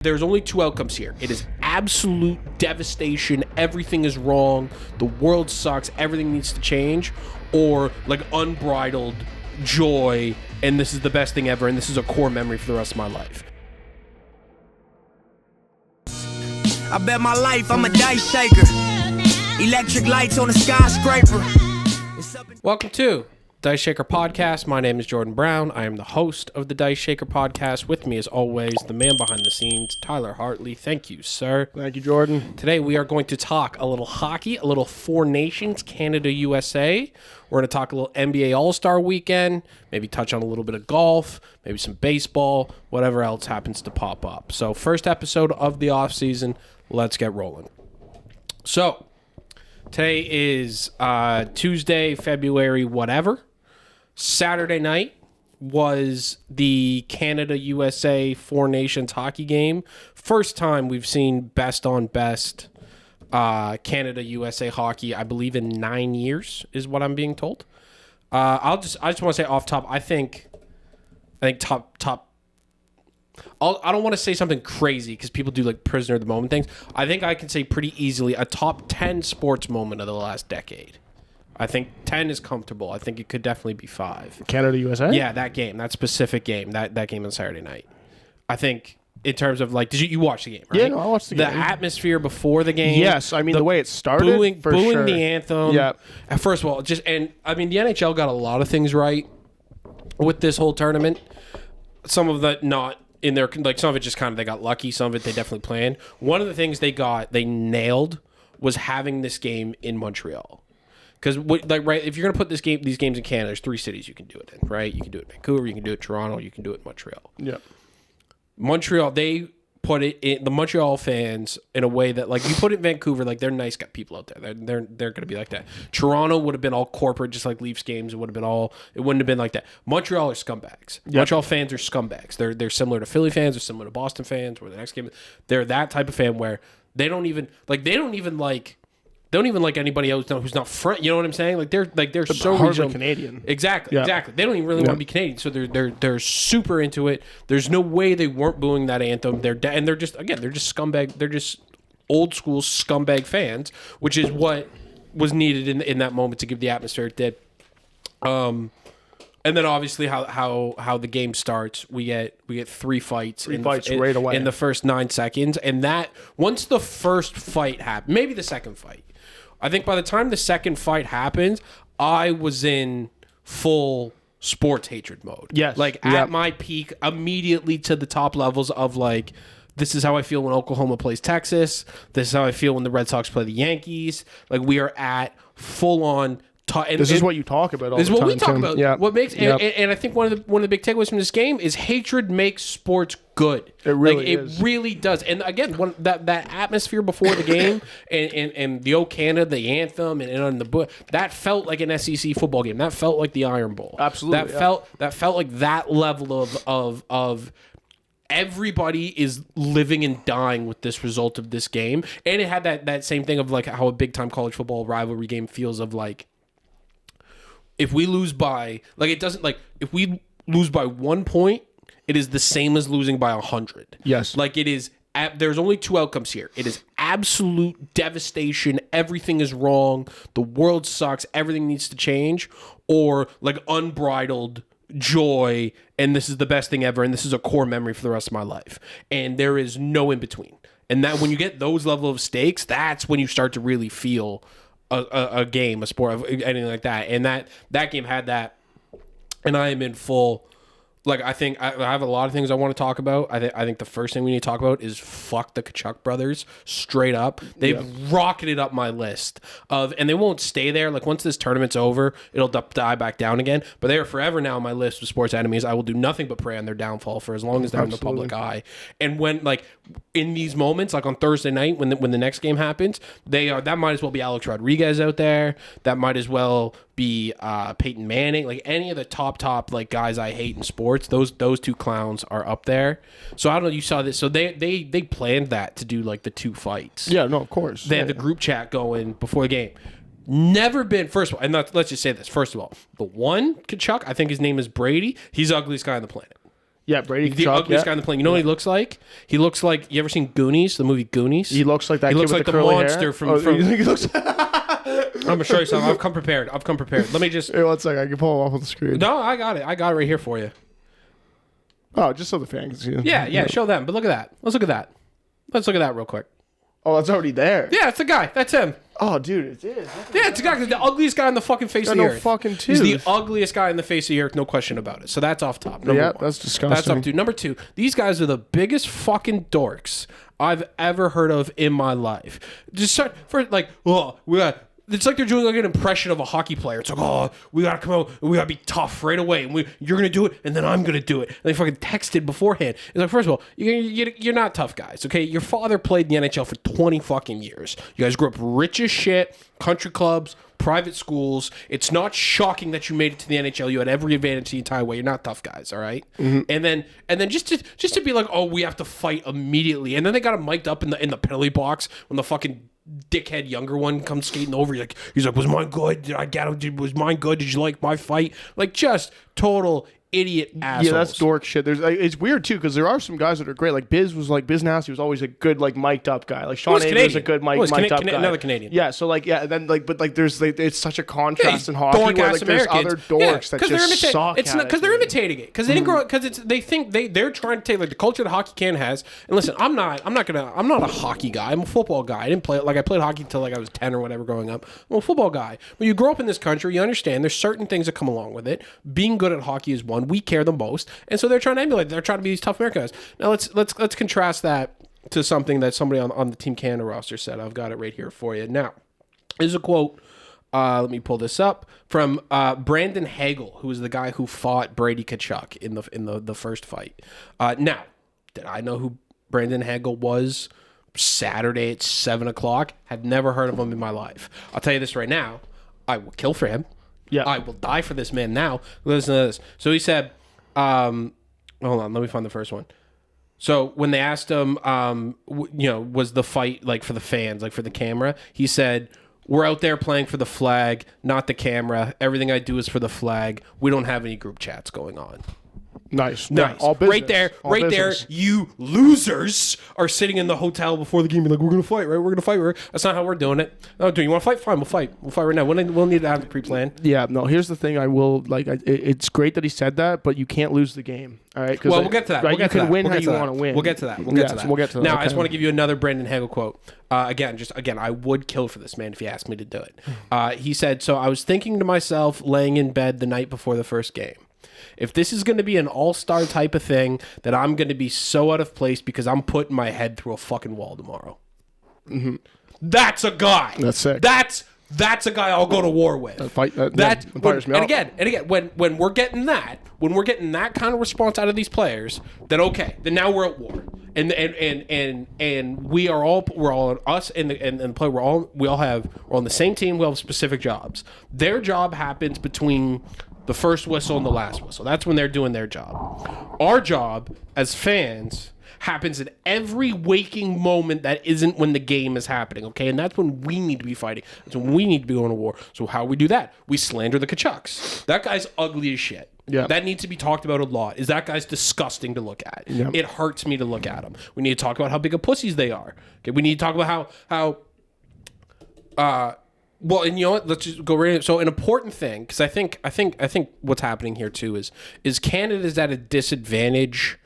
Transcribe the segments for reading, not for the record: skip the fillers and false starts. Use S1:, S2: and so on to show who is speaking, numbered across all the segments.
S1: There's only two outcomes here. It is absolute devastation. Everything is wrong. The world sucks. Everything needs to change. Or like unbridled joy. And this is the best thing ever. And this is a core memory for the rest of my life.
S2: I bet my life I'm a Diceshaker. Electric lights on a skyscraper.
S1: Welcome to Diceshaker Podcast. My name is Jordan Brown. I am the host of the Diceshaker Podcast. With me, as always, the man behind the scenes, Tyler Hartley. Thank you, sir.
S3: Thank you, Jordan.
S1: Today, we are going to talk a little hockey, a little Four Nations, Canada, USA. We're going to talk a little NBA All-Star Weekend, maybe touch on a little bit of golf, maybe some baseball, whatever else happens to pop up. So, first episode of the offseason, let's get rolling. So, today is Tuesday, February whatever. Saturday night was the Canada-USA Four Nations hockey game. First time we've seen best on best Canada-USA hockey, I believe, in 9 years, is what I'm being told. I just want to say off top, I think top. I don't want to say something crazy because people do like prisoner of the moment things. I think I can say pretty easily a top 10 sports moment of the last decade. I think 10 is comfortable. I think it could definitely be 5.
S3: Canada, USA?
S1: Yeah, that game, that specific game, that game on Saturday night. I think in terms of like, did you watch the game, right?
S3: Yeah, no, I watched the game.
S1: The atmosphere before the game.
S3: Yes, I mean, the way it started,
S1: booing
S3: sure.
S1: the anthem.
S3: Yeah.
S1: First of all, the NHL got a lot of things right with this whole tournament. Some of that not in their, like some of it just kind of, they got lucky. Some of it they definitely planned. One of the things they nailed was having this game in Montreal. Because if you're gonna put these games in Canada, there's 3 cities you can do it in, right? You can do it in Vancouver, you can do it in Toronto, you can do it in Montreal.
S3: Yeah.
S1: Montreal, they put it in the Montreal fans in a way that, like, you put it in Vancouver, like, they're nice people out there. They're gonna be like that. Toronto would have been all corporate, just like Leafs games. It wouldn't have been like that. Montreal are scumbags. Yep. Montreal fans are scumbags. They're similar to Philly fans, they're similar to Boston fans. Where the next game, they're that type of fan where they don't even like anybody else who's not front. You know what I'm saying? They're so regional.
S3: Canadian.
S1: Exactly,
S3: yeah.
S1: Exactly. They don't even really want to be Canadian, so they're super into it. There's no way they weren't booing that anthem. They're just scumbag. They're just old school scumbag fans, which is what was needed in that moment to give the atmosphere it did. And then obviously how the game starts, we get 3 fights.
S3: Right away
S1: in the first 9 seconds, and that once the first fight happened, maybe the second fight. I think by the time the second fight happens, I was in full sports hatred mode.
S3: Yes.
S1: At my peak, immediately to the top levels of like, this is how I feel when Oklahoma plays Texas. This is how I feel when the Red Sox play the Yankees. Like, we are at full on.
S3: This is what you talk about all the time.
S1: This is what we talk about.
S3: Yeah.
S1: What makes and I think one of the big takeaways from this game is hatred makes sports good.
S3: It really
S1: is. It really does. And again, that atmosphere before the game and the O Canada, the anthem, and on the book, that felt like an SEC football game. That felt like the Iron Bowl.
S3: Absolutely.
S1: That felt like that level of everybody is living and dying with this result of this game. And it had that same thing of like how a big time college football rivalry game feels of like, if we lose by, if we lose by 1 point, it is the same as losing by 100.
S3: Yes.
S1: It is, there's only 2 outcomes here. It is absolute devastation. Everything is wrong. The world sucks. Everything needs to change. Or like unbridled joy. And this is the best thing ever. And this is a core memory for the rest of my life. And there is no in between. And that when you get those level of stakes, that's when you start to really feel a game, a sport, anything like that. And that game had that, and I am in full. Like, I think I have a lot of things I want to talk about. I think the first thing we need to talk about is fuck the Tkachuk brothers, straight up. They've rocketed up my list and they won't stay there. Like, once this tournament's over, it'll die back down again. But they are forever now on my list of sports enemies. I will do nothing but pray on their downfall for as long as they're in the public eye. And when, like, in these moments, like on Thursday night when the next game happens, that might as well be Alex Rodriguez out there. That might as well be Peyton Manning. Like, any of the top like guys I hate in sports. Those 2 clowns are up there. So I don't know. You saw this. So they planned that to do like the 2 fights.
S3: Yeah, no, of course.
S1: They had the group chat going before the game. Never been. First of all, and let's just say this. First of all, the one Tkachuk, I think his name is Brady. He's the ugliest guy on the planet.
S3: Yeah, Brady
S1: He's the
S3: Tkachuk,
S1: ugliest guy on the plane. You know what he looks like? He looks like, you ever seen Goonies, the movie Goonies?
S3: He looks like that.
S1: He
S3: kid
S1: looks
S3: with
S1: like the
S3: curly
S1: monster
S3: hair.
S1: from.
S3: You think he looks?
S1: I'm gonna show you something. I've come prepared. Let me just.
S3: Hey, one second. I can pull him off on the screen.
S1: No, I got it. I got it right here for you.
S3: Oh, just so the fans can see.
S1: Yeah. Show them. But look at that. Let's look at that real quick.
S3: Oh, that's already there.
S1: Yeah, it's the guy. That's him.
S3: Oh, dude, it is.
S1: Yeah, it's exactly the ugliest guy on the fucking face of the
S3: no
S1: earth.
S3: fucking
S1: He's the
S3: tooth.
S1: ugliest guy on the face of the earth, no question about it. So that's off top. Number one.
S3: That's disgusting.
S1: That's up to number two. These guys are the biggest fucking dorks I've ever heard of in my life. Just start for like, it's like they're doing like an impression of a hockey player. It's like, oh, we gotta come out and we gotta be tough right away, and you're gonna do it, and then I'm gonna do it. And they fucking texted beforehand. It's like, first of all, you're not tough guys, okay? Your father played in the NHL for 20 fucking years. You guys grew up rich as shit, country clubs, private schools. It's not shocking that you made it to the NHL. You had every advantage the entire way. You're not tough guys, all right? Mm-hmm. And then just to be like, oh, we have to fight immediately, and then they got him mic'd up in the penalty box when the fucking dickhead younger one comes skating over. He's like, was mine good? Did I get him? Was mine good? Did you like my fight? Like, just total idiot assholes.
S3: Yeah, that's dork shit. It's weird too because there are some guys that are great. Like Biz Nasty was always a good like mic'd up guy. Like Sean Avery was a good mic'd up guy.
S1: Another Canadian.
S3: Yeah, so like then there's it's such a contrast in hockey where like there's other dorks that just suck.
S1: It's not because they're imitating it because they didn't grow up because they think they're trying to take like the culture that hockey can has. And listen, I'm not a hockey guy. I'm a football guy. I played hockey until like I was 10 or whatever growing up. I'm a football guy. When you grow up in this country, you understand there's certain things that come along with it. Being good at hockey is one. We care the most. And so they're trying to emulate. They're trying to be these tough American guys. Now let's contrast that to something that somebody on the Team Canada roster said. I've got it right here for you. Now, here's a quote. Let me pull this up from Brandon Hagel, who was the guy who fought Brady Tkachuk in the first fight. Now, did I know who Brandon Hagel was Saturday at 7:00? Had never heard of him in my life. I'll tell you this right now. I will kill for him.
S3: Yeah,
S1: I will die for this man now. Listen to this. So he said, hold on, let me find the first one. So when they asked him, was the fight like for the fans, like for the camera? He said, we're out there playing for the flag, not the camera. Everything I do is for the flag. We don't have any group chats going on.
S3: Nice.
S1: Yeah, all business. Right there, you losers are sitting in the hotel before the game. You're like, we're going to fight, right? We're going to fight. That's not how we're doing it. No, do you want to fight? Fine, we'll fight. We'll fight right now. We'll need to have the pre-plan.
S3: Yeah, no, here's the thing. It's great that he said that, but you can't lose the game. All right?
S1: Well, we'll get to that.
S3: Right, you can win how you want to win.
S1: We'll get to that. We'll get to that. Now,
S3: okay.
S1: I just want to give you another Brandon Hagel quote. Again, I would kill for this man if he asked me to do it. He said, so I was thinking to myself laying in bed the night before the first game. If this is going to be an all-star type of thing, that I'm going to be so out of place because I'm putting my head through a fucking wall tomorrow. Mm-hmm. That's a guy.
S3: That's sick.
S1: That's a guy I'll go to war with. And again, when we're getting that kind of response out of these players, then okay, then now we're at war, and we're all us and the player we're on the same team. We all have specific jobs. Their job happens between the first whistle and the last whistle. That's when they're doing their job. Our job as fans happens at every waking moment that isn't when the game is happening, okay? And that's when we need to be fighting. That's when we need to be going to war. So how we do that? We slander the Tkachuks. That guy's ugly as shit.
S3: Yeah.
S1: That needs to be talked about a lot. Is that guy's disgusting to look at. Yeah. It hurts me to look at him. We need to talk about how big of pussies they are. Okay, we need to talk about how well, and you know what? Let's just go right in. So an important thing, because I think what's happening here too is Canada's at a disadvantage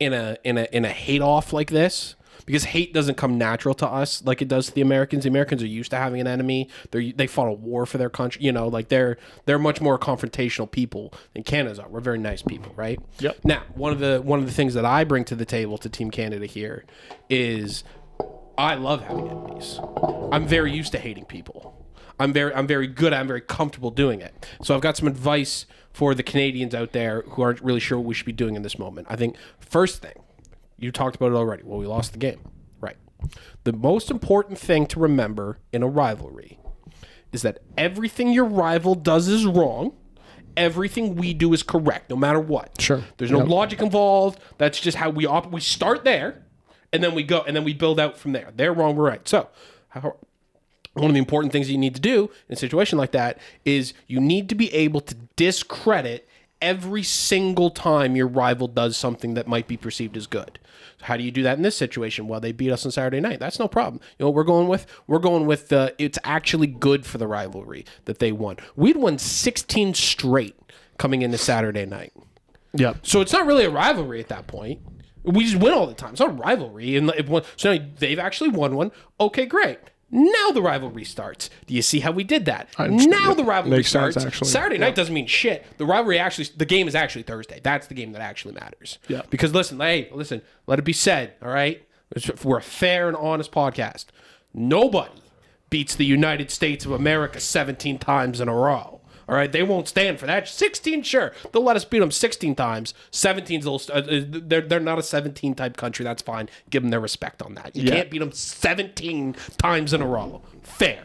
S1: in a hate off like this, because hate doesn't come natural to us like it does to the Americans. The Americans are used to having an enemy. They fought a war for their country. You know, like they're much more confrontational people than Canada's are. We're very nice people, right?
S3: Yep.
S1: Now, one of the things that I bring to the table to Team Canada here is I love having enemies. I'm very used to hating people. I'm very good. I'm very comfortable doing it. So I've got some advice for the Canadians out there who aren't really sure what we should be doing in this moment. I think first thing, you talked about it already. Well, we lost the game. Right. The most important thing to remember in a rivalry is that everything your rival does is wrong. Everything we do is correct, no matter what.
S3: Sure.
S1: There's no logic involved. That's just how we operate. We start there, and then we go, and then we build out from there. They're wrong, we're right. So, one of the important things you need to do in a situation like that is you need to be able to discredit every single time your rival does something that might be perceived as good. So how do you do that in this situation? Well, they beat us on Saturday night. That's no problem. You know what we're going with? We're going with it's actually good for the rivalry that they won. We'd won 16 straight coming into Saturday night.
S3: Yep.
S1: So it's not really a rivalry at that point. We just win all the time. It's not a rivalry. And so now they've actually won one. Okay, great. Now the rivalry starts. Do you see how we did that? Now the rivalry starts. Saturday night doesn't mean shit. The game is actually Thursday. That's the game that actually matters.
S3: Yeah.
S1: Because listen, let it be said, all right? We're a fair and honest podcast. Nobody beats the United States of America 17 times in a row. All right, they won't stand for that. 16, sure, they'll let us beat them 16 times. 17's they're not a 17 type country. That's fine. Give them their respect on that. You can't beat them 17 times in a row. Fair.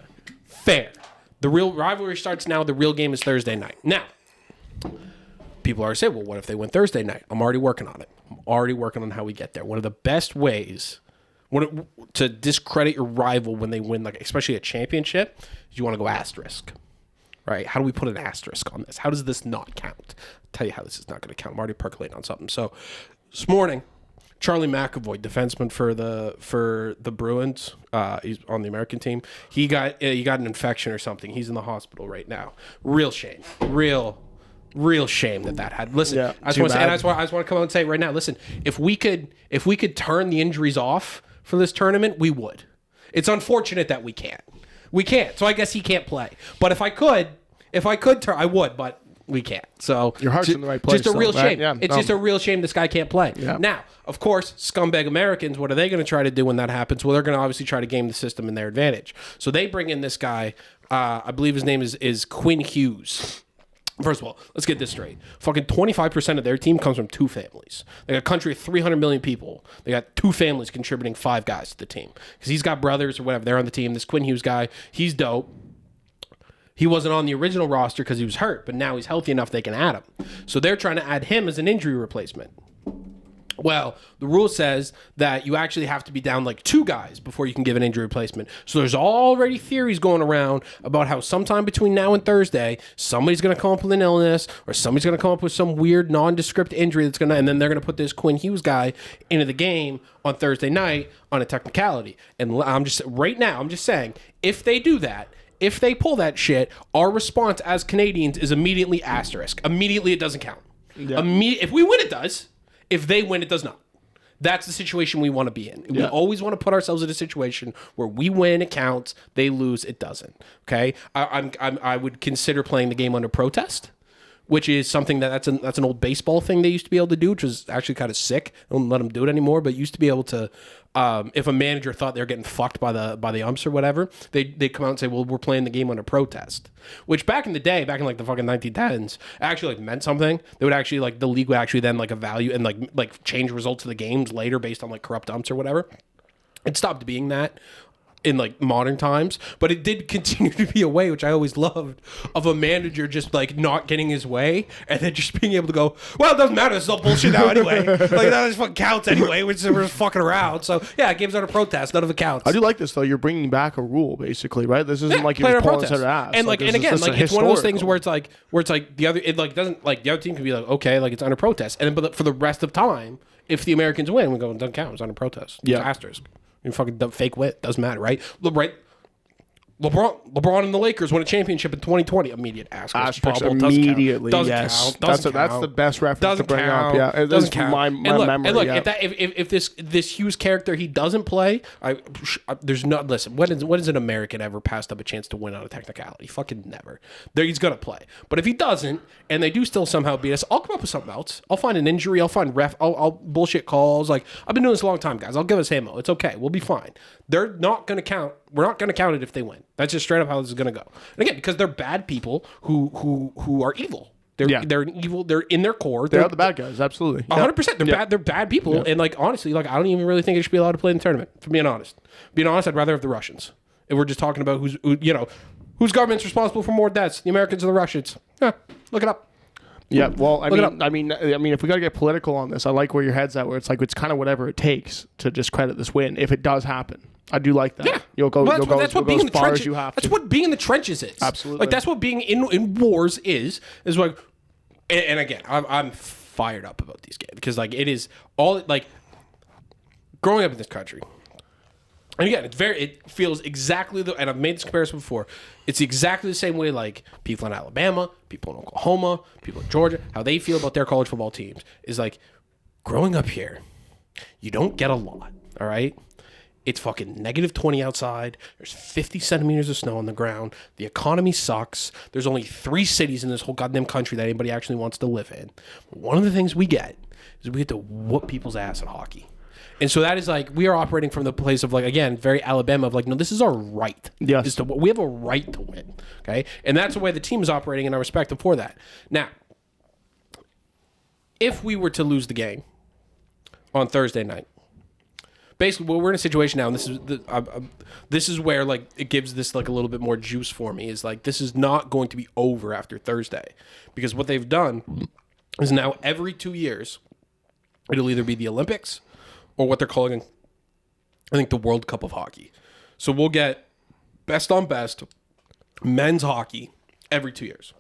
S1: The real rivalry starts now. The real game is Thursday night. Now, people are saying, well, what if they win Thursday night? I'm already working on it. I'm already working on how we get there. One of the best ways to discredit your rival when they win, like especially a championship, is you want to go asterisk. Right? How do we put an asterisk on this? How does this not count? I'll tell you how this is not going to count. I'm already percolating on something. So this morning, Charlie McAvoy, defenseman for the Bruins, he's on the American team. He got an infection or something. He's in the hospital right now. Real shame. Real shame that had. Listen, I just want to come out and say right now. Listen, if we could turn the injuries off for this tournament, we would. It's unfortunate that we can't. We can't. So I guess he can't play. But if I could turn, I would, but we can't. So
S3: your heart's in the right place.
S1: Just a real shame.
S3: Right? Yeah,
S1: it's just a real shame this guy can't play.
S3: Yeah.
S1: Now, of course, scumbag Americans, what are they going to try to do when that happens? Well, they're going to obviously try to game the system in their advantage. So they bring in this guy, I believe his name is Quinn Hughes. First of all, let's get this straight. Fucking 25% of their team comes from two families. They got a country of 300 million people. They got two families contributing 5 guys to the team. Because he's got brothers or whatever. They're on the team. This Quinn Hughes guy, he's dope. He wasn't on the original roster because he was hurt, but now he's healthy enough they can add him. So they're trying to add him as an injury replacement. Well, the rule says that you actually have to be down like 2 guys before you can give an injury replacement. So there's already theories going around about how sometime between now and Thursday, somebody's going to come up with an illness or somebody's going to come up with some weird nondescript injury and then they're going to put this Quinn Hughes guy into the game on Thursday night on a technicality. And I'm just saying, if they do that, if they pull that shit, our response as Canadians is immediately asterisk. Immediately, it doesn't count. Yeah. If we win, it does. If they win, it does not. That's the situation we want to be in. We always want to put ourselves in a situation where we win, it counts. They lose, it doesn't. Okay, I would consider playing the game under protest, which is something that's an old baseball thing they used to be able to do, which was actually kind of sick. I don't let them do it anymore, but used to be able to. If a manager thought they were getting fucked by the umps or whatever, they'd come out and say, well, we're playing the game under protest. Which back in the day, back in like the fucking 1910s, actually like meant something. They would actually like the league would actually then like evaluate and like change results of the games later based on like corrupt umps or whatever. It stopped being that in like modern times, but it did continue to be a way, which I always loved, of a manager just like not getting his way and then just being able to go, well, it doesn't matter, it's all bullshit now anyway. Like that just fucking counts anyway. We're just fucking around. So yeah, game's under protest. None of it counts.
S3: I do like this though. You're bringing back a rule basically, right? This isn't like you're pulling it ass.
S1: And like and again, like it's one of those things where it's like the other doesn't like the other team can be like, okay, like it's under protest, and then but for the rest of time, if the Americans win, we go, it doesn't count. It's under protest. It's asterisk. You fucking fake wit. Doesn't matter, right? LeBron and the Lakers win a championship in 2020. Immediate asterisk.
S3: Immediately,
S1: doesn't
S3: yes.
S1: count.
S3: That's the best reference to bring up.
S1: Yeah,
S3: it doesn't count. My memory.
S1: And look, if this Hughes character he doesn't play, there's not. Listen, when is an American ever passed up a chance to win on a technicality? Fucking never. He's gonna play. But if he doesn't, and they do still somehow beat us, I'll come up with something else. I'll find an injury. I'll find I'll bullshit calls. Like I've been doing this a long time, guys. I'll give us ammo. It's okay. We'll be fine. They're not gonna count. We're not gonna count it if they win. That's just straight up how this is gonna go. And again, because they're bad people who are evil. They're evil. They're in their core.
S3: They're the bad guys. Absolutely.
S1: 100%. They're bad. They're bad people. Yeah. And like honestly, like I don't even really think they should be allowed to play in the tournament. For being honest, I'd rather have the Russians. If we're just talking about whose government's responsible for more deaths, the Americans or the Russians. Yeah, look it up.
S3: Yeah, well, I mean, if we got to get political on this, I like where your head's at, where it's like it's kind of whatever it takes to discredit this win if it does happen. I do like that. Yeah, you'll go as far as you have to.
S1: That's what being in the trenches is.
S3: Absolutely.
S1: Like that's what being in wars is like and again, I'm fired up about these games because like it is all like growing up in this country. And again, it feels exactly and I've made this comparison before. It's exactly the same way like people in Alabama, people in Oklahoma, people in Georgia, how they feel about their college football teams is like growing up here, you don't get a lot, all right? It's fucking -20 outside. There's 50 centimeters of snow on the ground. The economy sucks. There's only 3 cities in this whole goddamn country that anybody actually wants to live in. But one of the things we get is we get to whoop people's ass at hockey. And so that is like, we are operating from the place of like, again, very Alabama of like, no, this is our right.
S3: Yes.
S1: We have a right to win. Okay. And that's the way the team is operating, and I respect them for that. Now, if we were to lose the game on Thursday night, basically, well, we're in a situation now, and this is where like it gives this like a little bit more juice for me. Is like this is not going to be over after Thursday, because what they've done is now every 2 years it'll either be the Olympics or what they're calling, I think, the World Cup of Hockey. So we'll get best on best men's hockey every 2 years,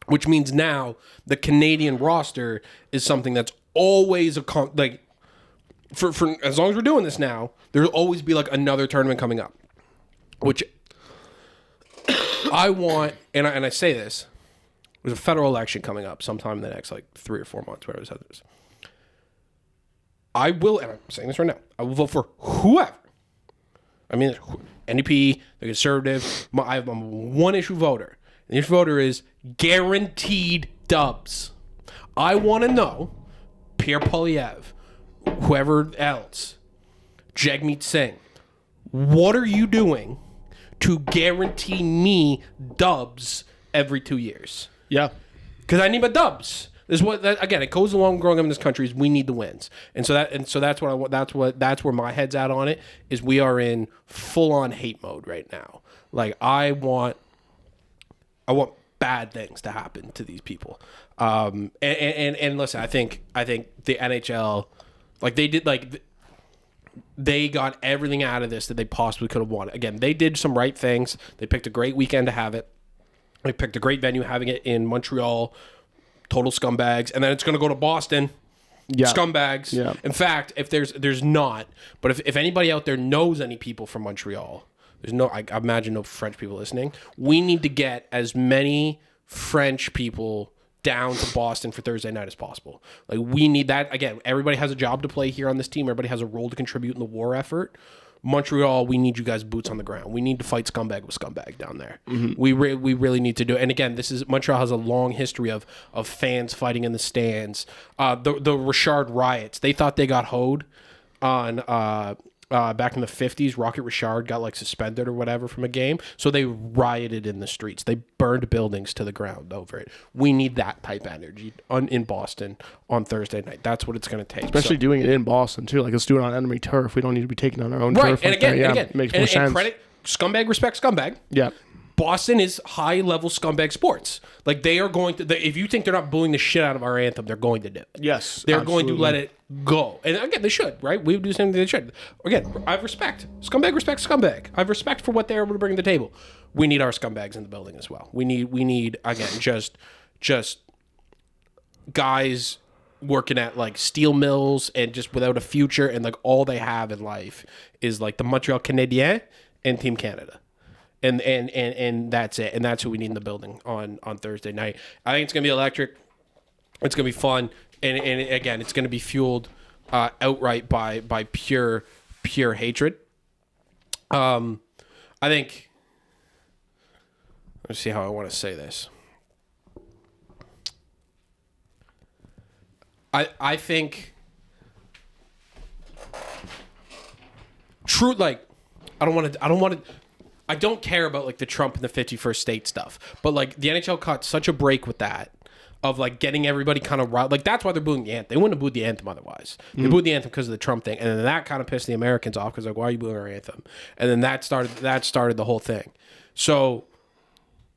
S1: which means now the Canadian roster is something that's always like. For as long as we're doing this now, there'll always be like another tournament coming up, which I want, and I say this, there's a federal election coming up sometime in the next like 3 or 4 months, whatever it is. I will, and I'm saying this right now, I will vote for whoever. I mean, NDP, the Conservative, I'm a one-issue voter. And the issue voter is guaranteed dubs. I want to know, Pierre Poilievre, whoever else, Jagmeet Singh, what are you doing to guarantee me dubs every 2 years?
S3: Yeah.
S1: Because I need my dubs. This is what that, again, it goes along growing up in this country is we need the wins. And so that's what I want, that's where my head's at on it, is we are in full on hate mode right now. Like I want bad things to happen to these people. And listen, I think the NHL, like they did, like they got everything out of this that they possibly could have wanted. Again, they did some right things. They picked a great weekend to have it. They picked a great venue, having it in Montreal. Total scumbags. And then it's going to go to Boston. Yeah. Scumbags. Yeah. In fact, if there's not, but if anybody out there knows any people from Montreal, I imagine no French people listening. We need to get as many French people down to Boston for Thursday night as possible. Like we need that. Again, everybody has a job to play here on this team. Everybody has a role to contribute in the war effort. Montreal, we need you guys boots on the ground. We need to fight scumbag with scumbag down there. Mm-hmm. We really need to do it. And again, Montreal has a long history of fans fighting in the stands. The Richard riots, they thought they got hoed on back in the 50s. Rocket Richard got like suspended or whatever from a game. So they rioted in the streets. They burned buildings to the ground over it. We need that type of energy in Boston on Thursday night. That's what it's going to take.
S3: Especially doing it in Boston too. Like let's do it on enemy turf. We don't need to be taking on our own turf.
S1: Right. And again,
S3: it makes more sense.
S1: Credit, scumbag respect scumbag.
S3: Yeah.
S1: Boston is high-level scumbag sports. Like, they are going to... if you think they're not booing the shit out of our anthem, they're going to do it.
S3: Yes,
S1: they're going to let it go. And again, they should, right? We would do the same thing they should. Again, I have respect. Scumbag respects scumbag. I have respect for what they're able to bring to the table. We need our scumbags in the building as well. We need again, just guys working at, like, steel mills and just without a future, and, like, all they have in life is, like, the Montreal Canadiens and Team Canada. And that's it. And that's who we need in the building on Thursday night. I think it's going to be electric. It's going to be fun. And again, it's going to be fueled outright by pure hatred. I think... Let's see how I want to say this. I think... True, like... I don't care about like the Trump and the 51st state stuff, but like the NHL caught such a break with that of like getting everybody kind of riled. Like that's why they're booing the anthem. They wouldn't have booed the anthem otherwise. They booed the anthem because of the Trump thing, and then that kind of pissed the Americans off because like, why are you booing our anthem? And then that started the whole thing. So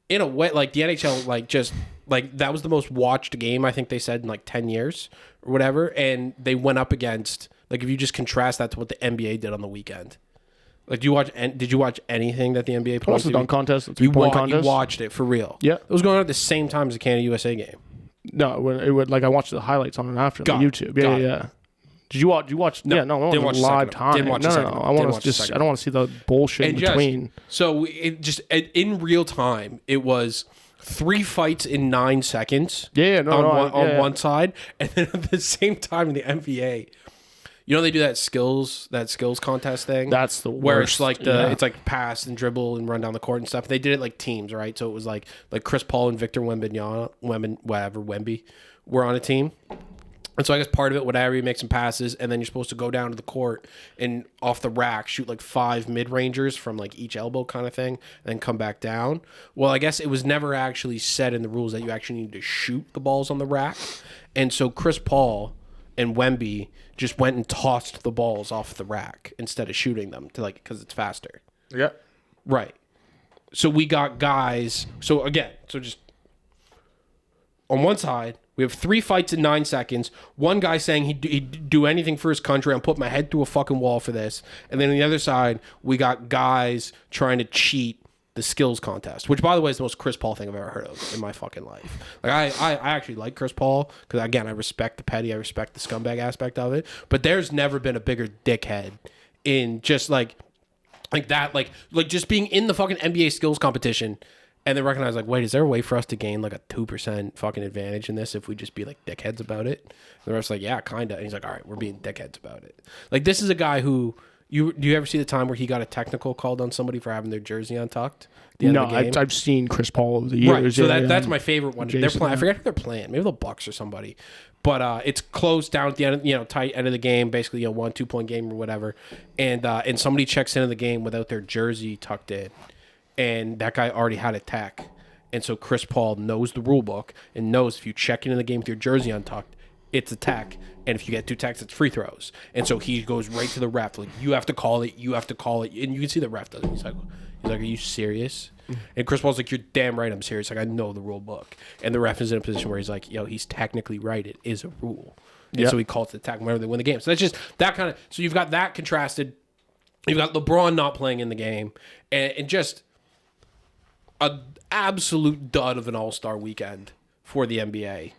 S1: in a way, like the NHL, like just like that was the most watched game I think they said in like 10 years or whatever, and they went up against like if you just contrast that to what the NBA did on the weekend. Like, did you watch anything that the NBA put on?
S3: The dunk contest, the
S1: three-point
S3: contest.
S1: You watched it for real.
S3: Yeah.
S1: It was going on at the same time as the Canada-USA game.
S3: No, when it would, like, I watched the highlights on and after on YouTube. Yeah. Did you watch?
S1: No,
S3: yeah, no, I
S1: didn't watch
S3: live time.
S1: Didn't watch
S3: no. I want to I don't want to see the bullshit in between.
S1: So it just in real time, it was 3 fights in 9 seconds. On one side, and then at the same time in the NBA, they do that skills contest thing.
S3: That's the worst.
S1: Where it's like it's like pass and dribble and run down the court and stuff. They did it like teams, right? So it was like Chris Paul and Victor Wemby were on a team. And so I guess part of it, whatever, you make some passes, and then you're supposed to go down to the court and off the rack shoot like 5 mid-rangers from like each elbow kind of thing, and then come back down. Well, I guess it was never actually said in the rules that you actually need to shoot the balls on the rack. And so Chris Paul and Wemby just went and tossed the balls off the rack instead of shooting them because it's faster.
S3: Yeah.
S1: Right. So we got guys. So just on one side, we have 3 fights in 9 seconds. One guy saying he'd do anything for his country. I'm putting my head through a fucking wall for this. And then on the other side, we got guys trying to cheat the skills contest, which, by the way, is the most Chris Paul thing I've ever heard of in my fucking life. Like I actually like Chris Paul because, again, I respect the petty, I respect the scumbag aspect of it. But there's never been a bigger dickhead in just like that, like just being in the fucking NBA skills competition. And they recognize, like, wait, is there a way for us to gain, like, a 2% fucking advantage in this if we just be, like, dickheads about it? And the rest like, yeah, kind of. And he's like, all right, we're being dickheads about it. Like, this is a guy who, do you ever see the time where he got a technical called on somebody for having their jersey untucked?
S3: No, I've seen Chris Paul over the years.
S1: Right, so that's my favorite one. They're playing. I forget who they're playing. Maybe the Bucks or somebody. But it's close down at the end, tight end of the game, basically a 1-2 point game or whatever. And somebody checks into the game without their jersey tucked in. And that guy already had a tech. And so Chris Paul knows the rule book and knows if you check into the game with your jersey untucked, it's a tech. And if you get 2 techs, it's free throws. And so he goes right to the ref. Like, you have to call it. You have to call it. And you can see the ref does it. He's like, are you serious? And Chris Paul's like, you're damn right I'm serious. Like, I know the rule book. And the ref is in a position where he's like, he's technically right. It is a rule. And so he calls the tech whenever they win the game. So that's just that kind of... So you've got that contrasted. You've got LeBron not playing in the game. And just... an absolute dud of an all-star weekend for the NBA.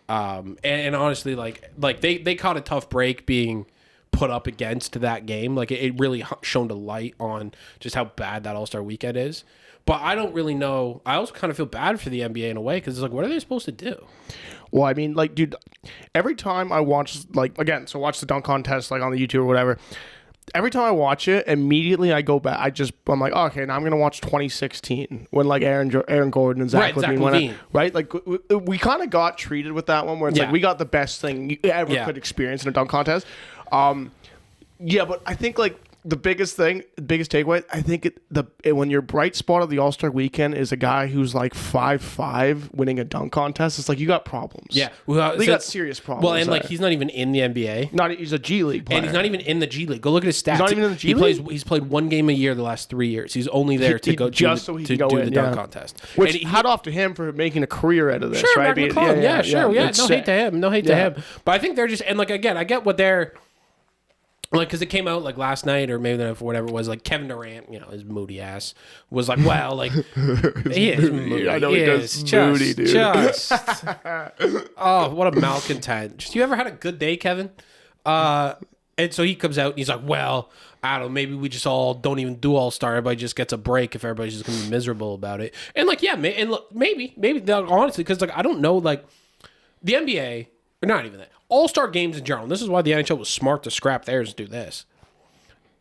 S1: And honestly, like they caught a tough break being put up against that game. Like, it really shone a light on just how bad that all-star weekend is. But I don't really know. I also kind of feel bad for the NBA in a way because it's like, what are they supposed to do?
S3: Well, I mean, like, dude, every time I watch, like, again, so watch the dunk contest, like, on the YouTube or whatever. Every time I watch it, immediately I go back. I'm like, oh, okay, now I'm gonna watch 2016 when, like, Aaron Gordon and Zach Levine. Right? Like, we kind of got treated with that one where it's like we got the best thing you ever could experience in a dunk contest. But I think, like, the biggest takeaway, I think when your bright spot of the All-Star weekend is a guy who's like 5'5" winning a dunk contest, it's like, you got problems.
S1: Yeah.
S3: Well, you got serious problems.
S1: Well, and like, he's not even in the NBA.
S3: He's a G League player.
S1: And he's not even in the G League. Go look at his stats.
S3: He's not even in the G League?
S1: He's played 1 game a year the last 3 years. He's only there to go do the dunk contest.
S3: Which, hat off to him for making a career out of this, right?
S1: Sure. No hate to him. No hate to him. But I think they're just, and like, again, I get what they're, like, because it came out like last night or maybe the night before, whatever it was, like Kevin Durant, his moody ass was like, well, like, he is moody.
S3: I know he does moody, dude.
S1: Oh, what a malcontent. You ever had a good day, Kevin? And so he comes out and he's like, well, I don't know, maybe we just all don't even do All-Star. Everybody just gets a break if everybody's just going to be miserable about it. And like, yeah, and look, maybe, honestly, because like, I don't know, like, the NBA, or not even that, All-Star games in general, and this is why the NHL was smart to scrap theirs and do this.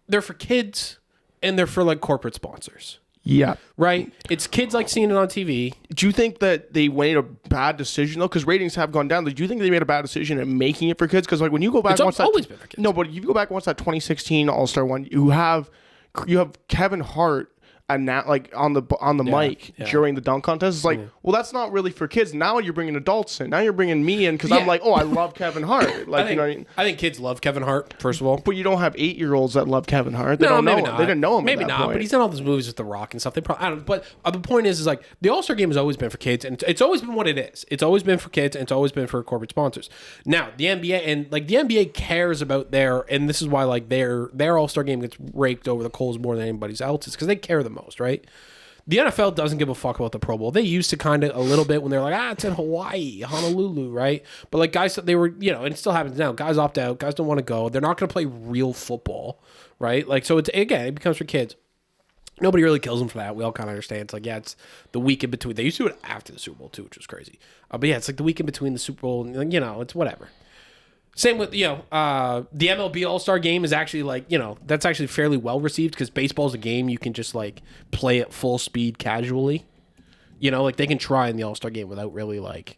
S1: They're for kids and they're for like corporate sponsors.
S3: Yeah.
S1: Right? It's kids like seeing it on TV.
S3: Do you think that they made a bad decision though? Because ratings have gone down. Do you think they made a bad decision in making it for kids? Because like when you go back,
S1: it's always been for kids.
S3: No, but you go back and watch that 2016 All-Star one. You have Kevin Hart. And now, like, on the mic during the dunk contest, it's like, well, that's not really for kids. Now you're bringing adults in. Now you're bringing me in because I'm like, oh, I love Kevin Hart. Like, you know what I mean?
S1: I think kids love Kevin Hart, first of all.
S3: But you don't have 8-year-olds that love Kevin Hart. They don't know him. They didn't know him.
S1: Maybe
S3: at that
S1: not.
S3: point.
S1: But he's in all those movies with The Rock and stuff. They probably, I don't. But the point is like the All-Star game has always been for kids, and it's always been what it is. It's always been for kids, and it's always been for corporate sponsors. Now the NBA and like the NBA cares about and this is why like their All-Star game gets raked over the coals more than anybody else's because they care the most, right? The NFL doesn't give a fuck about the Pro Bowl. They used to kind of a little bit when they're like, it's in Hawaii, Honolulu, right? But like guys, they were, and it still happens now. Guys opt out. Guys don't want to go. They're not going to play real football, right? Like, so it's, again, it becomes for kids. Nobody really kills them for that. We all kind of understand. It's like, it's the week in between. They used to do it after the Super Bowl too, which was crazy. But yeah, it's like the week in between the Super Bowl, and it's whatever. Same with, the MLB All-Star Game is actually like, that's actually fairly well received because baseball is a game you can just like play at full speed casually. Like they can try in the All-Star Game without really like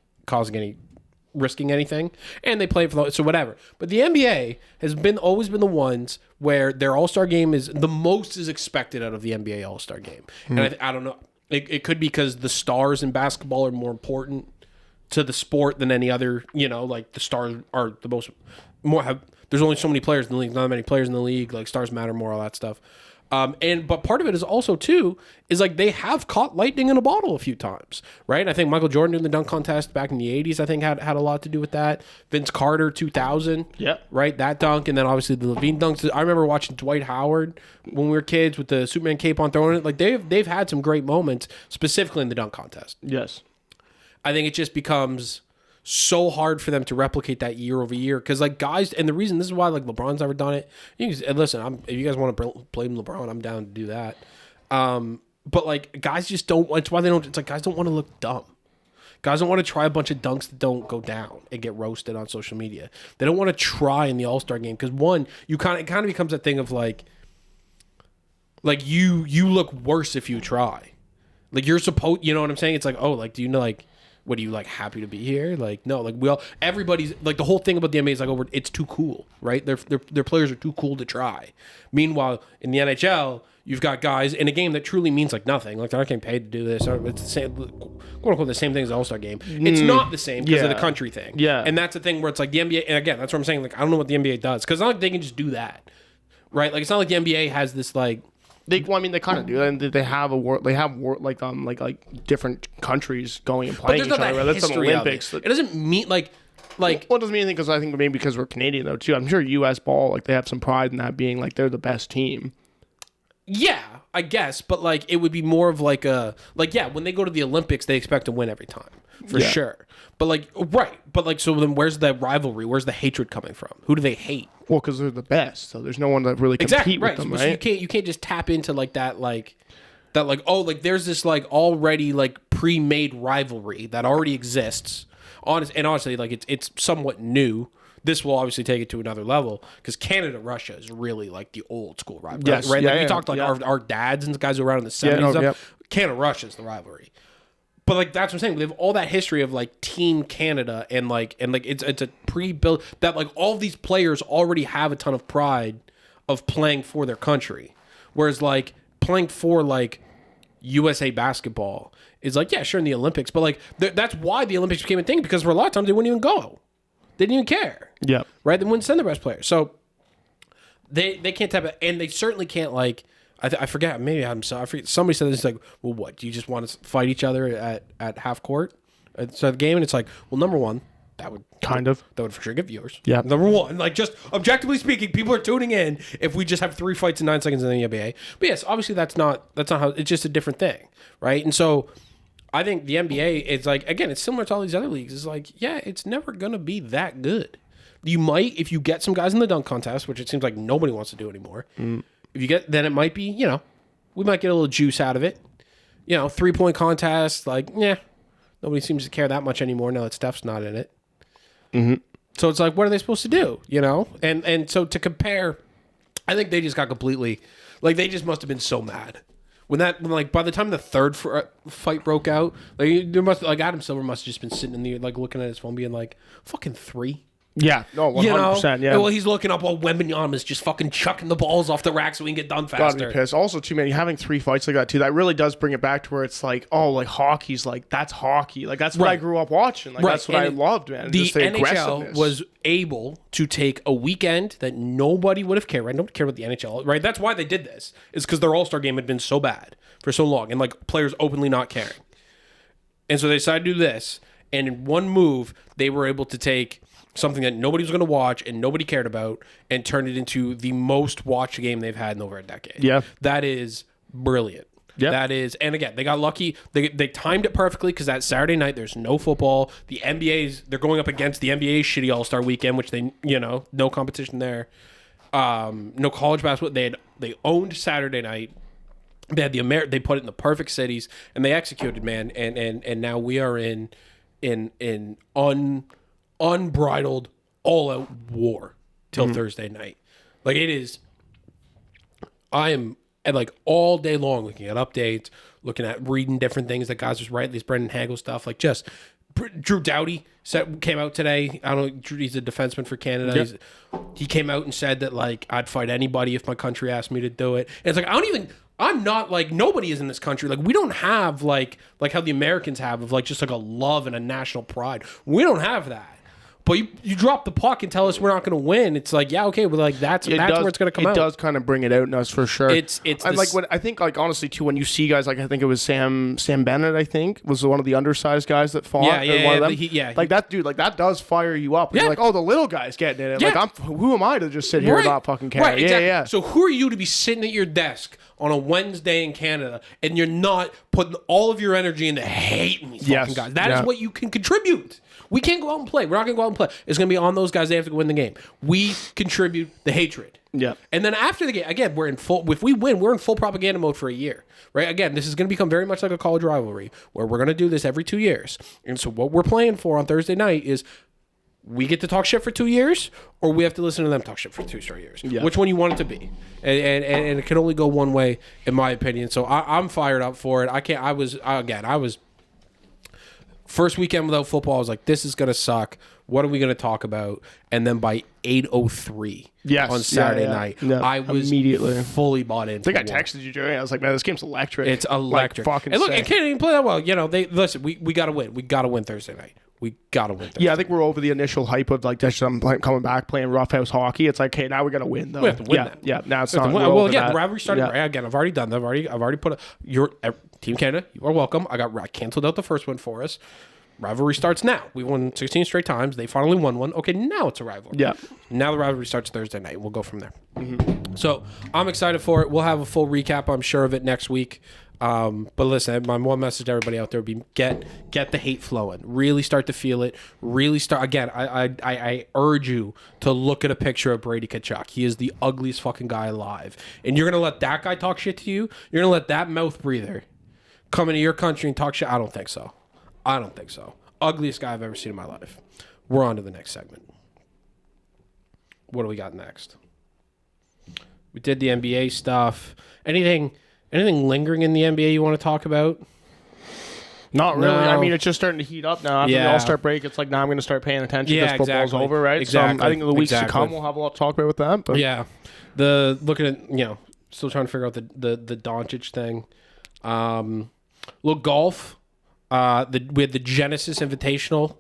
S1: risking anything. And they play it so whatever. But the NBA has always been the ones where their All-Star Game is the most is expected out of the NBA All-Star Game. And I don't know. It could be because the stars in basketball are more important to the sport than any other, like the stars are the there's only so many players in the league, not that many players in the league, like stars matter more, all that stuff. But part of it is also too, is like they have caught lightning in a bottle a few times, right? I think Michael Jordan in the dunk contest back in the 80s, I think had a lot to do with that. Vince Carter, 2000, right? That dunk, and then obviously the Levine dunks. I remember watching Dwight Howard when we were kids with the Superman cape on throwing it. Like they've had some great moments, specifically in the dunk contest.
S3: Yes.
S1: I think it just becomes so hard for them to replicate that year over year because like guys, and the reason this is why like LeBron's never done it. And listen, if you guys want to blame LeBron, I'm down to do that. But like guys just don't. It's why they don't. It's like guys don't want to look dumb. Guys don't want to try a bunch of dunks that don't go down and get roasted on social media. They don't want to try in the All-Star Game because one, it kind of becomes a thing of like you look worse if you try. Like you're supposed, you know what I'm saying? It's like, oh, like do you know like. What are you like happy to be here? Like no, like everybody's like the whole thing about the NBA is like it's too cool, right? Their players are too cool to try. Meanwhile, in the NHL, you've got guys in a game that truly means like nothing. Like they're not getting paid to do this. It's the same, quote unquote, the same thing as the All-Star Game. It's not the same because of the country thing. Yeah, and that's the thing where it's like the NBA. And again, that's what I'm saying. Like I don't know what the NBA does because it's not like they can just do that, right? Like it's not like the NBA has this like.
S3: They kind of do, and they have like different countries going and playing each other. That's the Olympics.
S1: It doesn't mean like.
S3: Well, it doesn't mean anything because I think maybe because we're Canadian though too. I'm sure U.S. ball like they have some pride in that being like they're the best team.
S1: Yeah, I guess, but like it would be more of like when they go to the Olympics, they expect to win every time for sure. But like so then where's the rivalry? Where's the hatred coming from? Who do they hate?
S3: Well, because they're the best, so there's no one that really compete with them, right?
S1: So you can't just tap into like that there's this like already like pre-made rivalry that already exists. Honestly, like it's somewhat new. This will obviously take it to another level because Canada-Russia is really like the old school rivalry, right? Like we talked like our dads and the guys who were around in the 70s. Canada-Russia is the rivalry. But like that's what I'm saying. We have all that history of like Team Canada and like it's a pre-built that like all of these players already have a ton of pride of playing for their country. Whereas like playing for like USA basketball is like, yeah, sure in the Olympics, but like that's why the Olympics became a thing because for a lot of times they wouldn't even go. They didn't even care. Yeah. Right? They wouldn't send the best players. So they can't tap it, and they certainly can't like I forget. Maybe I forget. Somebody said this like, well, what? Do you just want to fight each other at half court at the game? And it's like, well, number one, that would for sure get viewers. Yeah. Number one, like just objectively speaking, people are tuning in if we just have 3 fights in 9 seconds in the NBA. But yes, obviously that's not how. It's just a different thing, right? And so I think the NBA is like again, it's similar to all these other leagues. It's like it's never gonna be that good. You might if you get some guys in the dunk contest, which it seems like nobody wants to do anymore. If you get, then it might be, we might get a little juice out of it. 3-point contest, like, nobody seems to care that much anymore now that Steph's not in it. Mm-hmm. So it's like, what are they supposed to do? And so to compare, I think they just got completely, like, they just must have been so mad when by the time the third fight broke out, like Adam Silver must have just been sitting in the like looking at his phone, being like, fucking 3.
S3: Yeah, no, 100%. Yeah.
S1: Well, he's looking up while Wembanyama's just fucking chucking the balls off the rack so we can get done faster.
S3: Gotta be pissed. Also, too, man, having 3 fights like that too, that really does bring it back to where it's like, oh, like hockey's like that's hockey. Like that's what I grew up watching. Like that's what I loved, man.
S1: The NHL was able to take a weekend that nobody would have cared. Right? Nobody cared about the NHL. Right? That's why they did this. Is because their All-Star game had been so bad for so long, and like players openly not caring. And so they decided to do this, and in one move, they were able to take something that nobody was going to watch and nobody cared about and turn it into the most watched game they've had in over a decade. Yeah. That is brilliant.
S3: Yep.
S1: That is, and again, they got lucky. They timed it perfectly because that Saturday night there's no football. The they're going up against the NBA's shitty All-Star weekend, which no competition there. No college basketball. They owned Saturday night. They had they put it in the perfect cities and they executed, man. And now we are in unbridled all-out war till Thursday night. Like it is. I am like all day long looking at updates, looking at reading different things that guys just write, these Brendan Hagel stuff, like just Drew Doughty came out today. I don't know, he's a defenseman for Canada.
S3: Yep.
S1: He came out and said that like I'd fight anybody if my country asked me to do it. And it's like I'm not like nobody is in this country. Like we don't have like how the Americans have of like just like a love and a national pride. We don't have that. But you drop the puck and tell us we're not going to win. It's like, yeah, okay, but like that's where it's going to come out.
S3: It does kind of bring it out in us for sure. I think like honestly too, when you see guys like I think it was Sam Bennett, I think was one of the undersized guys that fought. Like that dude, like that does fire you up. Yeah. You're like, oh, the little guy's getting it.
S1: Yeah.
S3: Like who am I to just sit here and not fucking care?
S1: Right, exactly.
S3: Yeah.
S1: So who are you to be sitting at your desk on a Wednesday in Canada and you're not putting all of your energy into hating these fucking guys? That is what you can contribute. We can't go out and play. We're not going to go out and play. It's going to be on those guys. They have to go win the game. We contribute the hatred.
S3: Yeah.
S1: And then after the game, again, if we win, we're in full propaganda mode for a year, right? Again, this is going to become very much like a college rivalry where we're going to do this every 2 years. And so what we're playing for on Thursday night is we get to talk shit for 2 years or we have to listen to them talk shit for 2 straight years. Yeah. Which one you want it to be? And it can only go one way, in my opinion. So I'm fired up for it. I was first weekend without football, I was like, this is going to suck. What are we going to talk about? And then by 8:03 on Saturday night, I was immediately fully bought into it.
S3: I think I texted you, Joey. I was like, man, this game's electric.
S1: It's electric.
S3: Like, fucking
S1: and look,
S3: sick.
S1: it can't even play that well. Listen, we got to win. We got to win Thursday night. We got to win Thursday.
S3: Yeah, I think we're over the initial hype of like I'm coming back playing roughhouse hockey. It's like, okay, now we got to win though.
S1: We have to win that.
S3: Yeah, now it's not.
S1: Well, again, the rivalry started. Yeah. Again, I've already done that. I've already put your Team Canada. You are welcome. I canceled out the first one for us. Rivalry starts now. We won 16 straight times. They finally won one. Okay, now it's a rivalry.
S3: Yeah.
S1: Now the rivalry starts Thursday night. We'll go from there. Mm-hmm. So I'm excited for it. We'll have a full recap, I'm sure, of it next week. But listen, my one message to everybody out there would be get the hate flowing. Really start to feel it. Really start. Again, I urge you to look at a picture of Brady Tkachuk. He is the ugliest fucking guy alive. And you're going to let that guy talk shit to you? You're going to let that mouth breather come into your country and talk shit? I don't think so. Ugliest guy I've ever seen in my life. We're on to the next segment. What do we got next? We did the NBA stuff. Anything lingering in the NBA you want to talk about?
S3: Not really.
S1: No.
S3: I mean, it's just starting to heat up now. After the All-Star break, it's like now I'm going to start paying attention because football's over, right?
S1: Exactly.
S3: So I think in the weeks to come, we'll have a lot to talk about with that. But.
S1: Yeah. Looking at, still trying to figure out the Doncic thing. Look, golf. We had the Genesis Invitational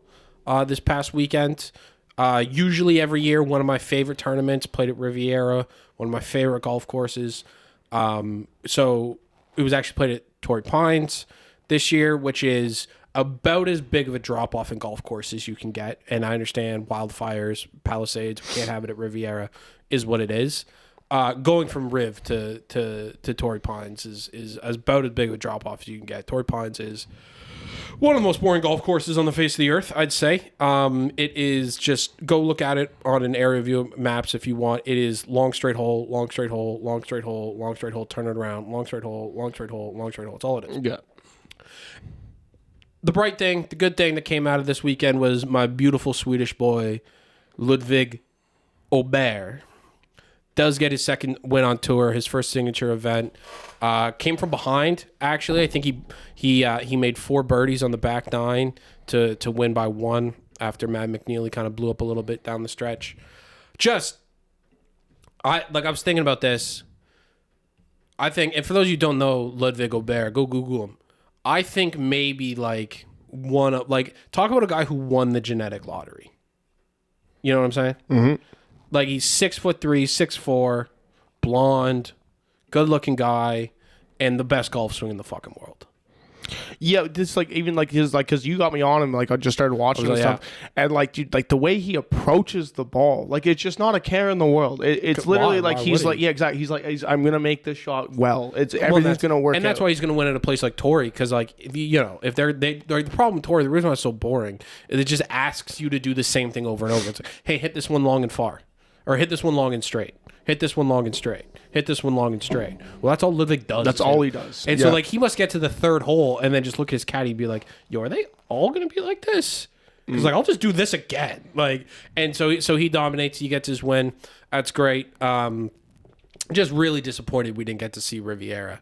S1: this past weekend. Usually every year, one of my favorite tournaments, played at Riviera, one of my favorite golf courses. So it was actually played at Torrey Pines this year, which is about as big of a drop-off in golf course as you can get. And I understand wildfires, Palisades, we can't have it at Riviera, is what it is. Going from Riv to Torrey Pines is about as big of a drop-off as you can get. Torrey Pines is one of the most boring golf courses on the face of the earth, I'd say. It is just, go look at it on an area view maps if you want. It is long straight hole, long straight hole, long straight hole, long straight hole, turn it around, long straight hole, long straight hole, long straight hole. It's all it is.
S3: Yeah.
S1: The bright thing, the good thing that came out of this weekend was my beautiful Swedish boy, Ludvig Oberg. Does get his second win on tour, his first signature event. Came from behind, actually. I think he made 4 birdies on the back 9 to win by 1 after Matt McNeely kind of blew up a little bit down the stretch. I was thinking about this. I think, and for those of you who don't know Ludvig Oberg, go Google him. I think maybe talk about a guy who won the genetic lottery. You know what I'm saying? Mm-hmm. Like, he's 6'3", 6'4", blonde, good-looking guy, and the best golf swing in the fucking world.
S3: Yeah, this like even like his like because you got me on him like I just started watching and stuff, and like dude, like the way he approaches the ball, like it's just not a care in the world. It's literally like he's like exactly. He's like I'm gonna make this shot well. It's everything's gonna work,
S1: and that's why he's gonna win at a place like Torrey because like if if they're the problem with Torrey, the reason why it's so boring is it just asks you to do the same thing over and over. It's like, hey, hit this one long and far, or hit this one long and straight. Hit this one long and straight. Hit this one long and straight. Well, that's all Ludvig does.
S3: That's all he does.
S1: And so, like, he must get to the third hole and then just look at his caddy and be like, yo, are they all going to be like this? He's like, I'll just do this again. Like, and so he dominates. He gets his win. That's great. Just really disappointed we didn't get to see Riviera.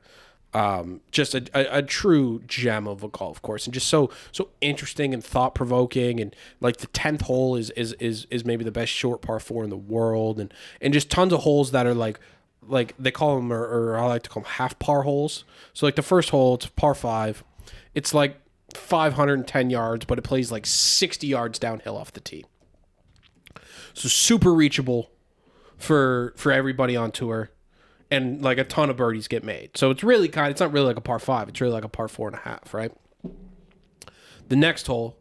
S1: Just a true gem of a golf course, and just so interesting and thought provoking, and like the 10th hole is maybe the best short par 4 in the world, and just tons of holes that are like they call them or I like to call them half par holes. So like the first hole, it's par 5, it's like 510 yards, but it plays like 60 yards downhill off the tee. So super reachable for everybody on tour. And like a ton of birdies get made. So it's really it's not really like a par 5. It's really like a par 4.5, right? The next hole,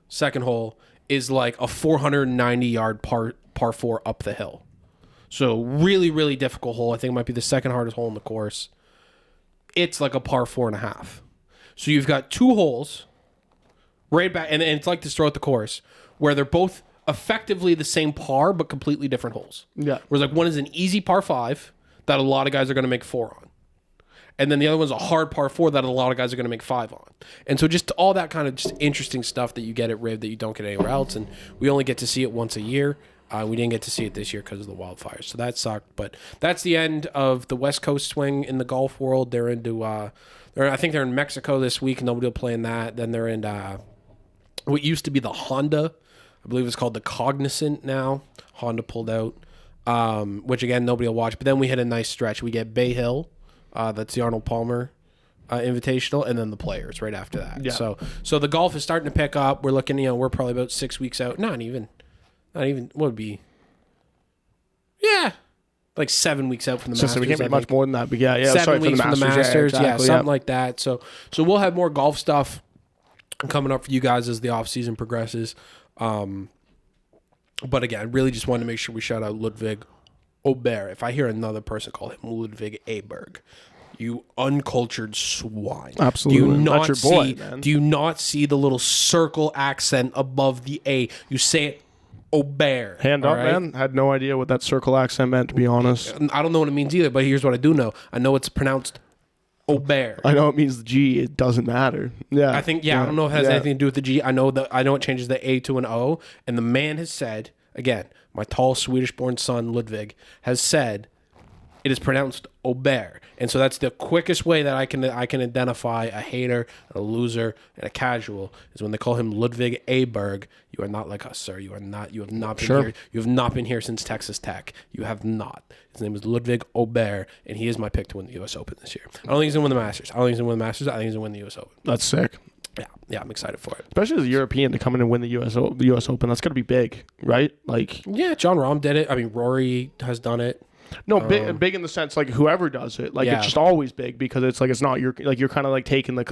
S1: second hole, is like a 490-yard par 4 up the hill. So really, really difficult hole. I think it might be the second hardest hole in the course. It's like a par 4.5. So you've got two holes right back, and it's like this throughout the course, where they're both effectively the same par, but completely different holes.
S3: Yeah.
S1: Whereas like one is an easy par 5, that a lot of guys are going to make 4 on. And then the other one's a hard par 4 that a lot of guys are going to make 5 on. And so just all that kind of just interesting stuff that you get at Riv that you don't get anywhere else. And we only get to see it once a year. We didn't get to see it this year because of the wildfires. So that sucked. But that's the end of the West Coast swing in the golf world. They're into, I think they're in Mexico this week. Nobody will play in that. Then they're in what used to be the Honda. I believe it's called the Cognizant now. Honda pulled out. Which again nobody will watch, but then we hit a nice stretch. We get Bay Hill, that's the Arnold Palmer Invitational, and then the Players right after that. Yeah. So the golf is starting to pick up. We're looking, we're probably about 6 weeks out. Not even. What would be? Yeah, like 7 weeks out from the Masters.
S3: So we can't be much more than that, but yeah.
S1: 7 weeks from the Masters,
S3: yeah, exactly,
S1: something like that. So we'll have more golf stuff coming up for you guys as the off season progresses. But again, I really just wanted to make sure we shout out Ludvig Aberg. If I hear another person call him Ludvig Aberg, you uncultured swine.
S3: Absolutely. That's your boy, man.
S1: Do you not see the little circle accent above the A? You say it Aberg.
S3: Hand up, right? Man. I had no idea what that circle accent meant, to be honest.
S1: I don't know what it means either, but here's what I do know. I know it's pronounced Aberg.
S3: I know it means the G. It doesn't matter. Yeah.
S1: I think, I don't know if it has anything to do with the G. I know it changes the A to an O. And the man has said, again, my tall Swedish-born son, Ludvig, has said it is pronounced Aberg. And so that's the quickest way that I can identify a hater, a loser, and a casual is when they call him Ludvig Aberg. You are not like us, sir. You have not been here. You have not been here since Texas Tech. You have not. His name is Ludvig Aberg, and he is my pick to win the U.S. Open this year. I don't think he's going to win the Masters. I think he's going to win the U.S. Open.
S3: That's sick.
S1: Yeah, I'm excited for it.
S3: Especially as a European to come in and win the U.S. Open. That's going to be big, right? Like,
S1: yeah, John Rahm did it. I mean, Rory has done it.
S3: No, big in the sense like whoever does it, like it's just always big because it's like it's not you're kind of like taking the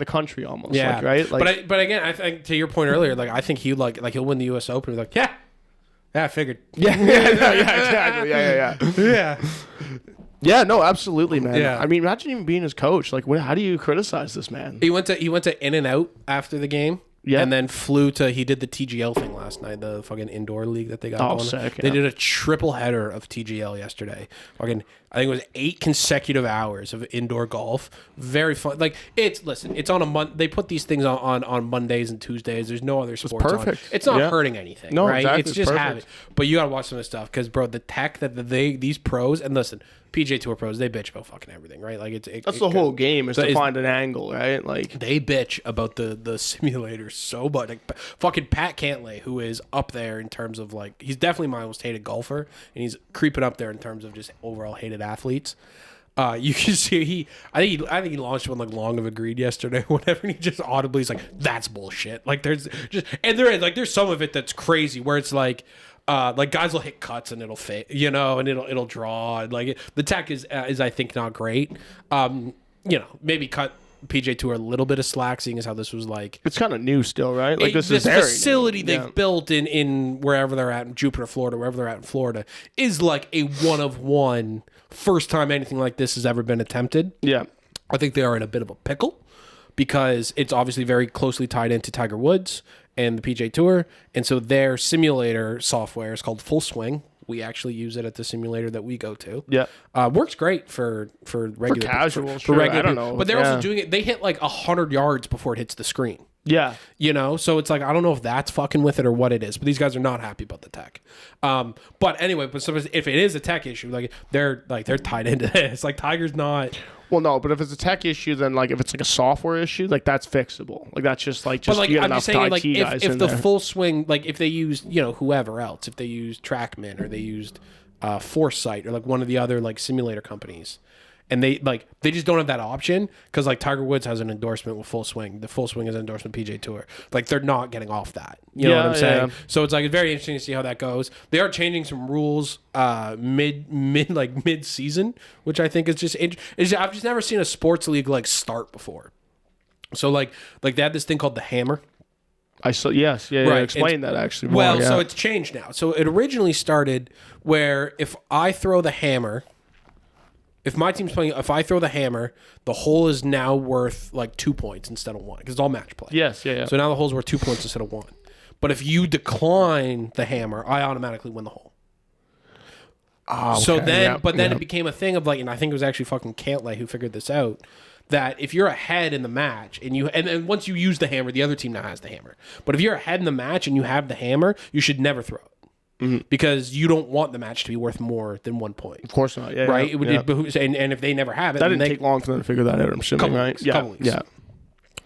S3: country almost, like, right? Like,
S1: but again, I think to your point earlier, like I think he'll he'll win the U.S. Open. Like I figured.
S3: Exactly,
S1: yeah.
S3: Yeah, no, absolutely, man.
S1: Yeah.
S3: I mean, imagine even being his coach. Like, how do you criticize this man?
S1: He went to In-N-Out after the game.
S3: Yeah.
S1: And then he did the TGL thing last night, the fucking indoor league that they got going.
S3: Sick,
S1: They did a triple header of TGL yesterday. Fucking, I think it was 8 consecutive hours of indoor golf. Very fun. Like, it's on a month. They put these things on Mondays and Tuesdays. There's no other sports
S3: perfect.
S1: on. It's not hurting anything,
S3: no,
S1: right?
S3: Exactly.
S1: It's just having. But you got to watch some of this stuff because, bro, the tech that these pros, and listen, PGA Tour pros, they bitch about fucking everything, right? Like
S3: that's the whole game is to find an angle, right? Like
S1: they bitch about the simulator so much. Like, fucking Pat Cantlay, who is up there in terms of like he's definitely my most hated golfer, and he's creeping up there in terms of just overall hated athletes. You can see I think he launched one like long of a green yesterday, whatever, and he just audibly is like, that's bullshit. Like there's some of it that's crazy where it's like guys will hit cuts and it'll fade, and it'll draw, and like the tech is I think not great. Maybe cut PJ Tour a little bit of slack, seeing as how this was like
S3: It's kind of new still, right? Like this
S1: facility
S3: new.
S1: they've built in wherever they're at in Jupiter, Florida, wherever they're at in Florida, is like a one of one. First time anything like this has ever been attempted.
S3: Yeah.
S1: I think they are in a bit of a pickle because it's obviously very closely tied into Tiger Woods and the PJ Tour. And so their simulator software is called Full Swing. We actually use it at the simulator that we go to.
S3: Yeah.
S1: Works great for regular
S3: casual,
S1: for regular
S3: I don't
S1: people.
S3: know.
S1: But they're also doing it. They hit like 100 yards before it hits the screen.
S3: Yeah.
S1: You know, so it's like, I don't know if that's fucking with it or what it is, but these guys are not happy about the tech. But anyway, but so if it is a tech issue, like they're tied into this. Like Tiger's not.
S3: Well, no, but if it's a tech issue, then like if it's like a software issue, like that's fixable. Like that's just like
S1: But like
S3: you get
S1: I'm
S3: enough
S1: just saying,
S3: IT
S1: like
S3: guys
S1: if
S3: in
S1: the
S3: there.
S1: Full Swing, like if they used whoever else, if they used TrackMan or they used Foresight or like one of the other like simulator companies, and they just don't have that option because like Tiger Woods has an endorsement with Full Swing. The Full Swing is an endorsement with PJ Tour. Like they're not getting off that. You know what I'm saying? Yeah. So it's like it's very interesting to see how that goes. They are changing some rules mid season, which I think is just I've just never seen a sports league like start before. So like they had this thing called the hammer.
S3: I saw right. Explain that actually. More,
S1: well, so it's changed now. So it originally started where if I throw the hammer. If my team's playing, if I throw the hammer, the hole is now worth like 2 points instead of 1 because it's all match play.
S3: Yes, yeah.
S1: So now the hole's worth 2 points instead of 1. But if you decline the hammer, I automatically win the hole.
S3: Oh, okay.
S1: So then, it became a thing of like, and I think it was actually fucking Cantlay who figured this out. That if you're ahead in the match and then once you use the hammer, the other team now has the hammer. But if you're ahead in the match and you have the hammer, you should never throw it. Mm-hmm. Because you don't want the match to be worth more than 1 point.
S3: Of course not. Yeah.
S1: Right?
S3: Yeah,
S1: It would,
S3: yeah.
S1: it behooves, and if they never have it,
S3: that didn't take long for them to figure that out, I'm assuming, right?
S1: Couple weeks.
S3: Yeah.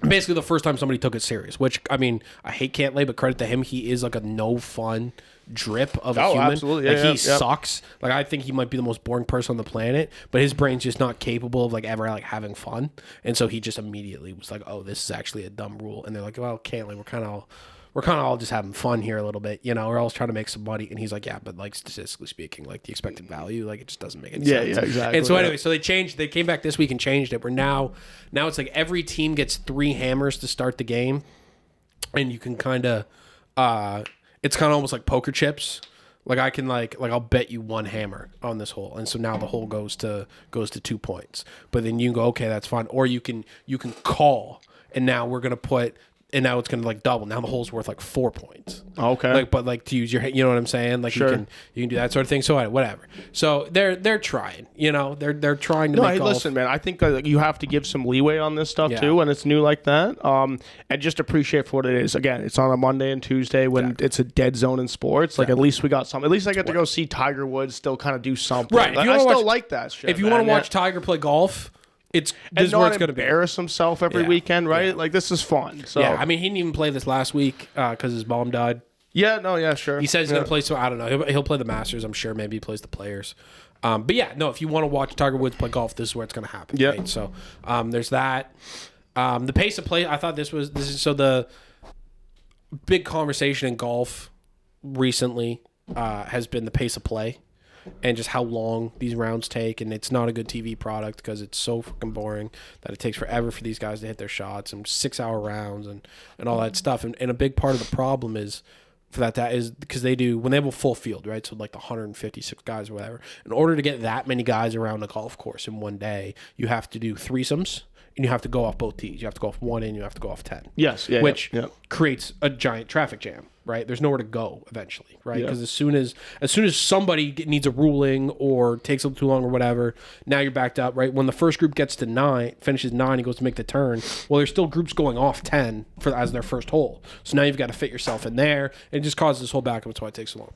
S1: Basically, the first time somebody took it serious, which, I mean, I hate Cantlay, but credit to him, he is like a no fun drip of a human.
S3: Absolutely. Yeah,
S1: like, he sucks. Like, I think he might be the most boring person on the planet, but his brain's just not capable of, like, ever, like, having fun. And so he just immediately was like, oh, this is actually a dumb rule. And they're like, well, Cantlay, we're kind of all just having fun here a little bit, you know, we're all trying to make some money. And he's like, yeah, but like statistically speaking, like the expected value, like it just doesn't make any sense.
S3: Yeah, exactly.
S1: And so anyway, so they came back this week and changed it. Where now it's like every team gets 3 hammers to start the game. And you can kind of, it's kind of almost like poker chips. Like I can like I'll bet you 1 hammer on this hole. And so now the hole goes to 2 points. But then you can go, okay, that's fine. Or you can call. And now we're going to put, and now it's going to like double. Now the hole's worth like 4 points.
S3: Okay.
S1: Like, but like to use your, you know what I'm saying? Like
S3: sure.
S1: you can do that sort of thing. So whatever. So they're trying, you know, they're trying to make golf.
S3: Listen, man, I think that you have to give some leeway on this stuff too when it's new like that. And just appreciate for what it is. Again, it's on a Monday and Tuesday when it's a dead zone in sports. Like at least we got some. At least I get to go see Tiger Woods still kind of do something.
S1: Right.
S3: Like, I still like that shit.
S1: If you want to watch Tiger play golf, this is where it's going to be.
S3: Embarrass himself every weekend, right? Yeah. Like this is fun. So
S1: yeah, I mean, he didn't even play this last week because his mom died.
S3: Yeah, no, yeah, sure.
S1: He says he's going to play, so I don't know. He'll play the Masters, I'm sure. Maybe he plays the Players. But yeah, no, if you want to watch Tiger Woods play golf, this is where it's going to happen.
S3: Yeah.
S1: Right? So there's that. The pace of play, I thought this is so the big conversation in golf recently has been the pace of play. And just how long these rounds take, and it's not a good TV product because it's so fucking boring that it takes forever for these guys to hit their shots and 6-hour rounds and all that stuff. And a big part of the problem is for that is because they do when they have a full field, right? So like the 156 guys or whatever. In order to get that many guys around a golf course in one day, you have to do threesomes. And you have to go off both tees. You have to go off 1 and you have to go off 10.
S3: Yes, yeah,
S1: which creates a giant traffic jam, right? There's nowhere to go eventually, right? Because as soon as somebody needs a ruling or takes a little too long or whatever, now you're backed up, right? When the first group gets to 9, finishes 9, and goes to make the turn. Well, there's still groups going off 10 as their first hole. So now you've got to fit yourself in there. It just causes this whole backup. That's why it takes so long.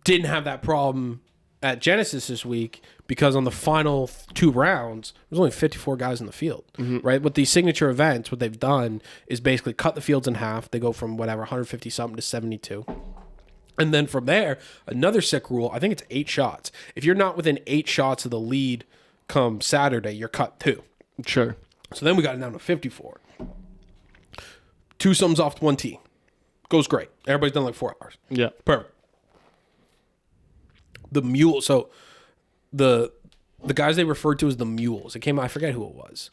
S1: Didn't have that problem at Genesis this week because on the final 2 rounds, there's only 54 guys in the field, right? With these signature events, what they've done is basically cut the fields in half. They go from whatever, 150 something to 72. And then from there, another sick rule, I think it's 8 shots. If you're not within 8 shots of the lead come Saturday, you're cut 2.
S3: Sure.
S1: So then we got it down to 54. 2 sums off 1 tee. Goes great. Everybody's done like 4 hours.
S3: Yeah.
S1: Perfect. The mule, so the the guys they referred to as the mules. It came, I forget who it was.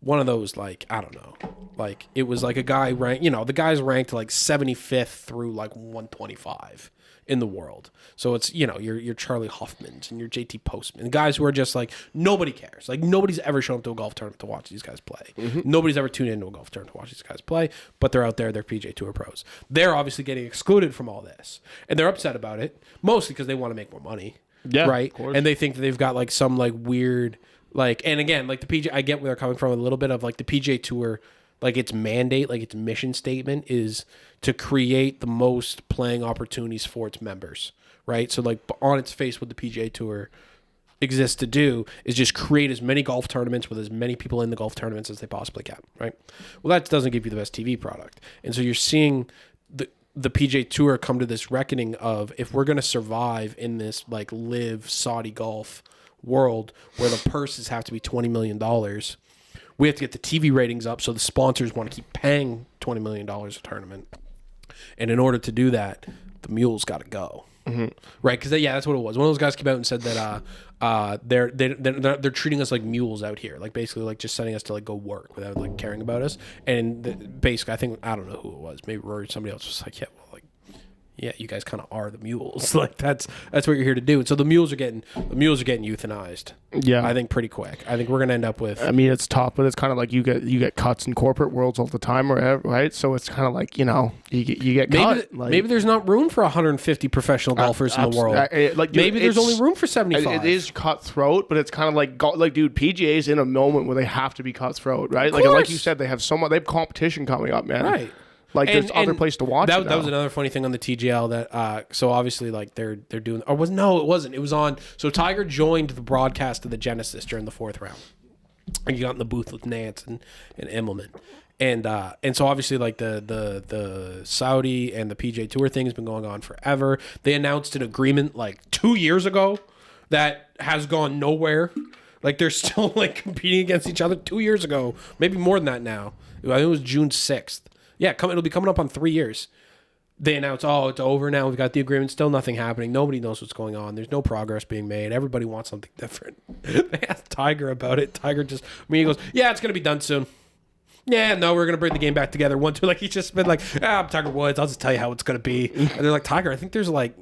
S1: One of those, like, I don't know. Like, it was like a guy ranked, the guy's ranked like 75th through like 125 in the world. So it's, your Charlie Hoffmans and your JT Postman, guys who are just like, nobody cares. Like, nobody's ever shown up to a golf tournament to watch these guys play. Nobody's ever tuned into a golf tournament to watch these guys play, but they're out there, they're PGA Tour pros. They're obviously getting excluded from all this. And they're upset about it, mostly because they want to make more money.
S3: Yeah,
S1: right?
S3: Of course.
S1: And they think that they've got like some like weird, like, and again, like the PGA, I get where they're coming from a little bit of like the PGA Tour, like its mandate, like its mission statement is to create the most playing opportunities for its members, right? So like on its face, what the PGA Tour exists to do is just create as many golf tournaments with as many people in the golf tournaments as they possibly can, right? Well, that doesn't give you the best TV product. And so you're seeing the PGA Tour come to this reckoning of, if we're going to survive in this like live Saudi golf world where the purses have to be $20 million, we have to get the TV ratings up so the sponsors want to keep paying $20 million a tournament. And in order to do that, the mules got to go. Right? Because that's what it was. One of those guys came out and said that they're treating us like mules out here, like basically like just sending us to like go work without like caring about us. And basically, I don't know who it was. Maybe Rory, somebody else was like, you guys kind of are the mules. Like that's what you're here to do. And so the mules are getting euthanized.
S3: Yeah,
S1: I think pretty quick. I think we're gonna end up with.
S3: I mean, it's tough, but it's kind of like you get cuts in corporate worlds all the time, right? So it's kind of like you get cut.
S1: Maybe there's not room for 150 professional golfers in the world. Maybe there's only room for 75.
S3: It is cutthroat, but it's kind of like dude, PGA's in a moment where they have to be cutthroat, right? Like you said, they have competition coming up, man.
S1: Right.
S3: Like there's other place to watch.
S1: That was another funny thing on the TGL that so obviously like they're doing it wasn't. It was on. So Tiger joined the broadcast of the Genesis during the 4th round. And he got in the booth with Nance and Immelman. And so obviously like the Saudi and the PGA Tour thing has been going on forever. They announced an agreement like 2 years ago that has gone nowhere. Like they're still like competing against each other 2 years ago, maybe more than that now. I think it was June 6th. Yeah, it'll be coming up on 3 years. They announce, it's over now. We've got the agreement. Still nothing happening. Nobody knows what's going on. There's no progress being made. Everybody wants something different. They asked Tiger about it. Tiger he goes, yeah, it's going to be done soon. Yeah, no, we're going to bring the game back together. 1-2. Like he's just been like, I'm Tiger Woods. I'll just tell you how it's going to be. And they're like, Tiger, I think there's like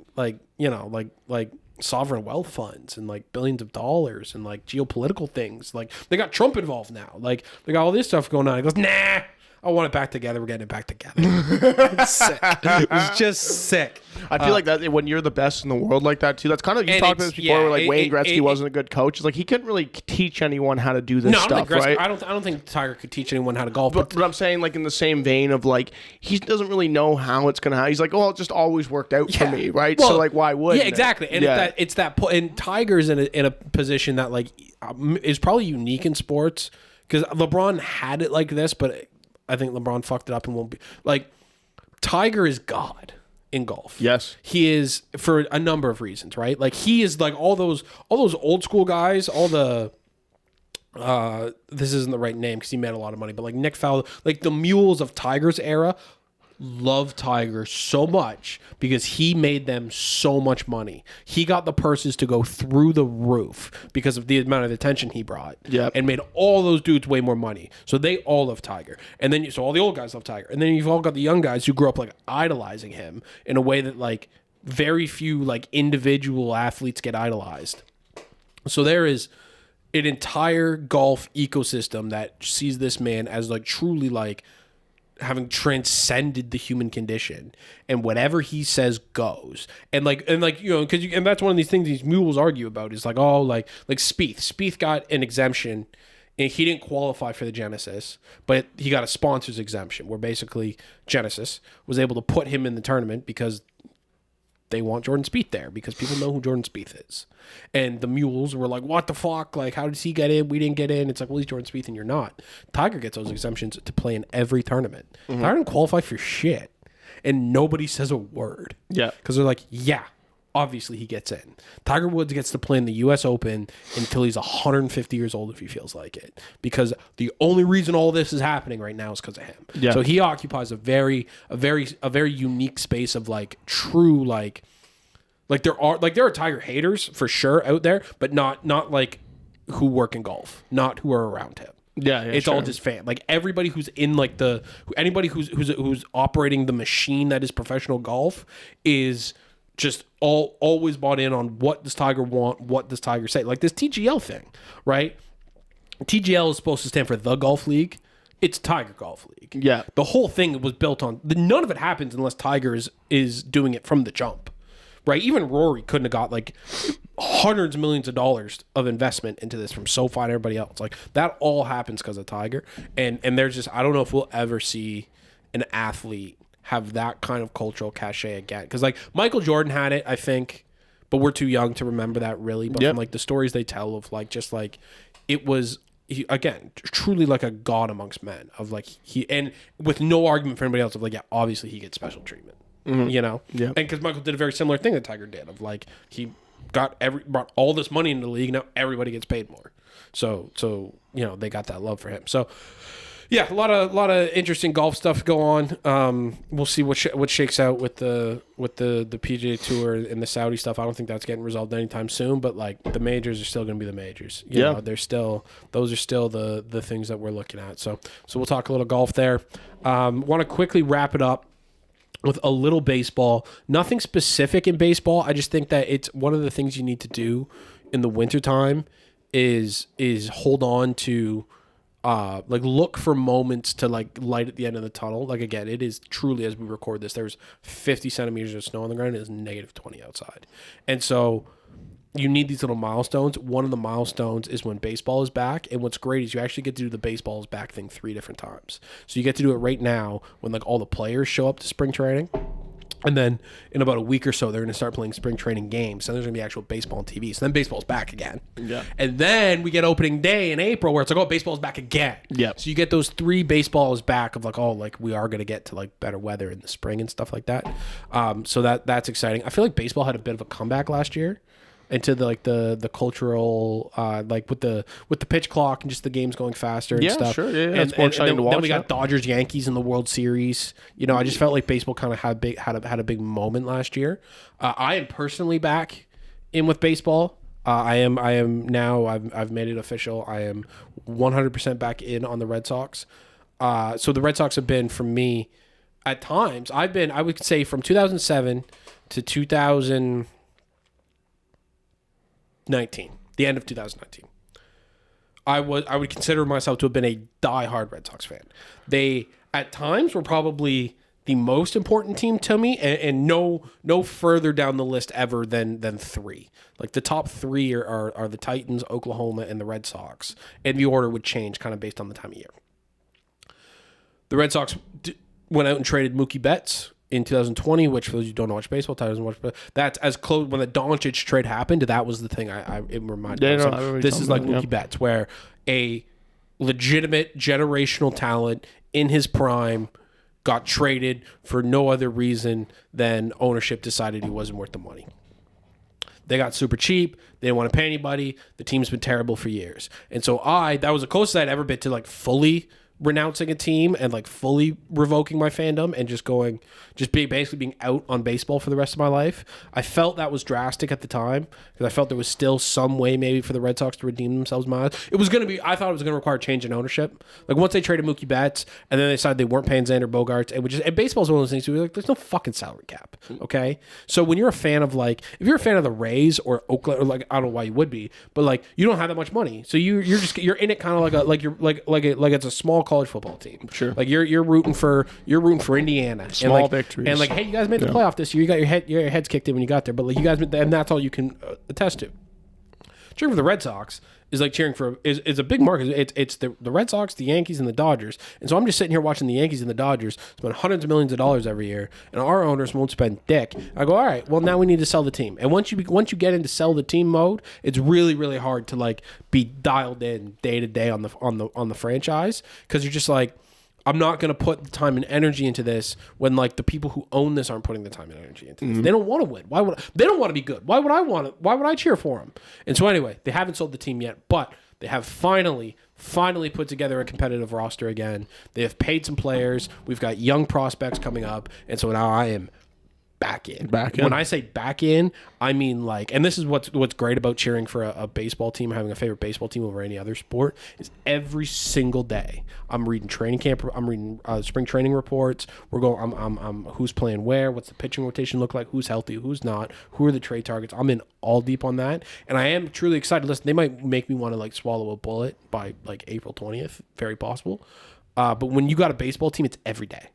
S1: sovereign wealth funds and like billions of dollars and like geopolitical things. Like they got Trump involved now. Like they got all this stuff going on. He goes, nah. I want it back together. We're getting it back together. It's sick. It was just sick.
S3: I feel like that when you're the best in the world like that too. That's kind of you talked about this before. Where like Wayne Gretzky wasn't a good coach. It's like he couldn't really teach anyone how to do this stuff, right?
S1: I don't think Tiger could teach anyone how to golf.
S3: But I'm saying like in the same vein of like he doesn't really know how it's gonna. He's like, it just always worked out for me, right? Well, so like, why would?
S1: Yeah, exactly. And it's that and Tiger's in a position that like is probably unique in sports because LeBron had it like this, but I think LeBron fucked it up and won't be like Tiger is God in golf.
S3: Yes.
S1: He is for a number of reasons, right? Like he is like all those old school guys, all the this isn't the right name because he made a lot of money, but like Nick Fowler, like the mules of Tiger's era love Tiger so much because he made them so much money. He got the purses to go through the roof because of the amount of attention he brought.
S3: Yep.
S1: And made all those dudes way more money. So they all love Tiger. And then so all the old guys love Tiger. And then you've all got the young guys who grew up like idolizing him in a way that like very few like individual athletes get idolized. So there is an entire golf ecosystem that sees this man as like truly like having transcended the human condition, and whatever he says goes. And that's one of these things these mules argue about is like Spieth got an exemption and he didn't qualify for the Genesis, but he got a sponsor's exemption where basically Genesis was able to put him in the tournament because they want Jordan Spieth there because people know who Jordan Spieth is. And the mules were like, what the fuck? Like, how does he get in? We didn't get in. It's like, well, he's Jordan Spieth and you're not. Tiger gets those exemptions to play in every tournament. Mm-hmm. Tiger didn't qualify for shit. And nobody says a word.
S3: Yeah.
S1: Because they're like, yeah, obviously he gets in. Tiger Woods gets to play in the U.S. Open until he's 150 years old if he feels like it. Because the only reason all this is happening right now is because of him.
S3: Yeah.
S1: So he occupies a very unique space of like true like there are Tiger haters for sure out there, but not like who work in golf, not who are around him.
S3: Yeah,
S1: It's all just fan. Like everybody who's in like anybody who's operating the machine that is professional golf is just always bought in on what does Tiger want, what does Tiger say. Like this TGL thing, right? TGL is supposed to stand for the Golf League. It's Tiger Golf League.
S3: Yeah.
S1: The whole thing was built on none of it happens unless Tiger is doing it from the jump. Right? Even Rory couldn't have got like hundreds of millions of dollars of investment into this from SoFi and everybody else. Like that all happens because of Tiger. And there's just I don't know if we'll ever see an athlete have that kind of cultural cachet again. Because like Michael Jordan had it, I think, but we're too young to remember that really. But from like the stories they tell of like just like it was again truly like a god amongst men of like he and with no argument for anybody else of like obviously he gets special treatment. You know, and because Michael did a very similar thing that Tiger did of like he brought all this money into the league. Now everybody gets paid more, so they got that love for him. So yeah, a lot of interesting golf stuff go on. We'll see what shakes out with the PGA Tour and the Saudi stuff. I don't think that's getting resolved anytime soon. But like the majors are still going to be the majors. You know, those are still the things that we're looking at. So we'll talk a little golf there. Want to quickly wrap it up with a little baseball. Nothing specific in baseball. I just think that it's one of the things you need to do in the wintertime is hold on to like look for moments to like light at the end of the tunnel. Like again, it is truly as we record this, there's 50 centimeters of snow on the ground. It is negative 20 outside. And so you need these little milestones. One of the milestones is when baseball is back. And what's great is you actually get to do the baseball is back thing 3 different times. So you get to do it right now when like all the players show up to spring training. And then in about a week or so, they're going to start playing spring training games. And there's going to be actual baseball on TV. So then baseball's back again. Yeah. And then we get opening day in April where it's like, oh, baseball's back again. Yeah. So you get those 3 baseballs back of like, oh, like we are going to get to like better weather in the spring and stuff like that. So that's exciting. I feel like baseball had a bit of a comeback last year into the cultural like with the pitch clock and just the games going faster and stuff. Sure, yeah. It's more exciting to watch. Then we got Dodgers Yankees in the World Series. You know, I just felt like baseball kind of had a big moment last year. I am personally back in with baseball. I am now. I've made it official. I am 100% back in on the Red Sox. So the Red Sox have been for me at times. I would say from 2007 to 2019, the end of 2019. I would consider myself to have been a diehard Red Sox fan. They at times were probably the most important team to me, and no further down the list ever than 3. Like the top 3 are the Titans, Oklahoma, and the Red Sox, and the order would change kind of based on the time of year. The Red Sox went out and traded Mookie Betts in 2020, which for those you don't watch baseball, Tyler doesn't watch, but that's as close when the Doncic trade happened. That was the thing it reminded me of. So this is like Mookie Betts, where a legitimate generational talent in his prime got traded for no other reason than ownership decided he wasn't worth the money. They got super cheap. They didn't want to pay anybody. The team's been terrible for years. And so that was the closest I'd ever been to like fully renouncing a team and like fully revoking my fandom and basically being out on baseball for the rest of my life. I felt that was drastic at the time because I felt there was still some way maybe for the Red Sox to redeem themselves. I thought it was going to require change in ownership. Like once they traded Mookie Betts and then they decided they weren't paying Xander Bogaerts, and baseball's one of those things where like there's no fucking salary cap. Okay. So when you're a fan of like, if you're a fan of the Rays or Oakland, or like, I don't know why you would be, but like you don't have that much money. So you're in it kind of like it's a small college football team. Sure. Like you're rooting for Indiana.
S3: Small
S1: and like,
S3: victories.
S1: And like, hey, you guys made the playoff this year. You got your heads kicked in when you got there, but like you guys, and that's all you can attest to. Cheering for the Red Sox is like cheering for is a big market. It's the Red Sox, the Yankees, and the Dodgers. And so I'm just sitting here watching the Yankees and the Dodgers spend hundreds of millions of dollars every year, and our owners won't spend dick. I go, all right, well now we need to sell the team. And once you get into sell the team mode, it's really really hard to like be dialed in day to day on the franchise because you're just like, I'm not going to put the time and energy into this when like the people who own this aren't putting the time and energy into this. Mm-hmm. They don't want to win. They don't want to be good. Why would I want it? Why would I cheer for them? And so anyway, they haven't sold the team yet, but they have finally put together a competitive roster again. They have paid some players. We've got young prospects coming up. And so now I am back in.
S3: Back in.
S1: When I say back in, I mean like, and this is what's great about cheering for a baseball team, having a favorite baseball team over any other sport, is every single day I'm reading training camp, I'm reading spring training reports. We're going, I'm who's playing where, what's the pitching rotation look like, who's healthy, who's not, who are the trade targets. I'm in all deep on that, and I am truly excited. Listen, they might make me want to like swallow a bullet by like April 20th, very possible. But when you got a baseball team, it's every day.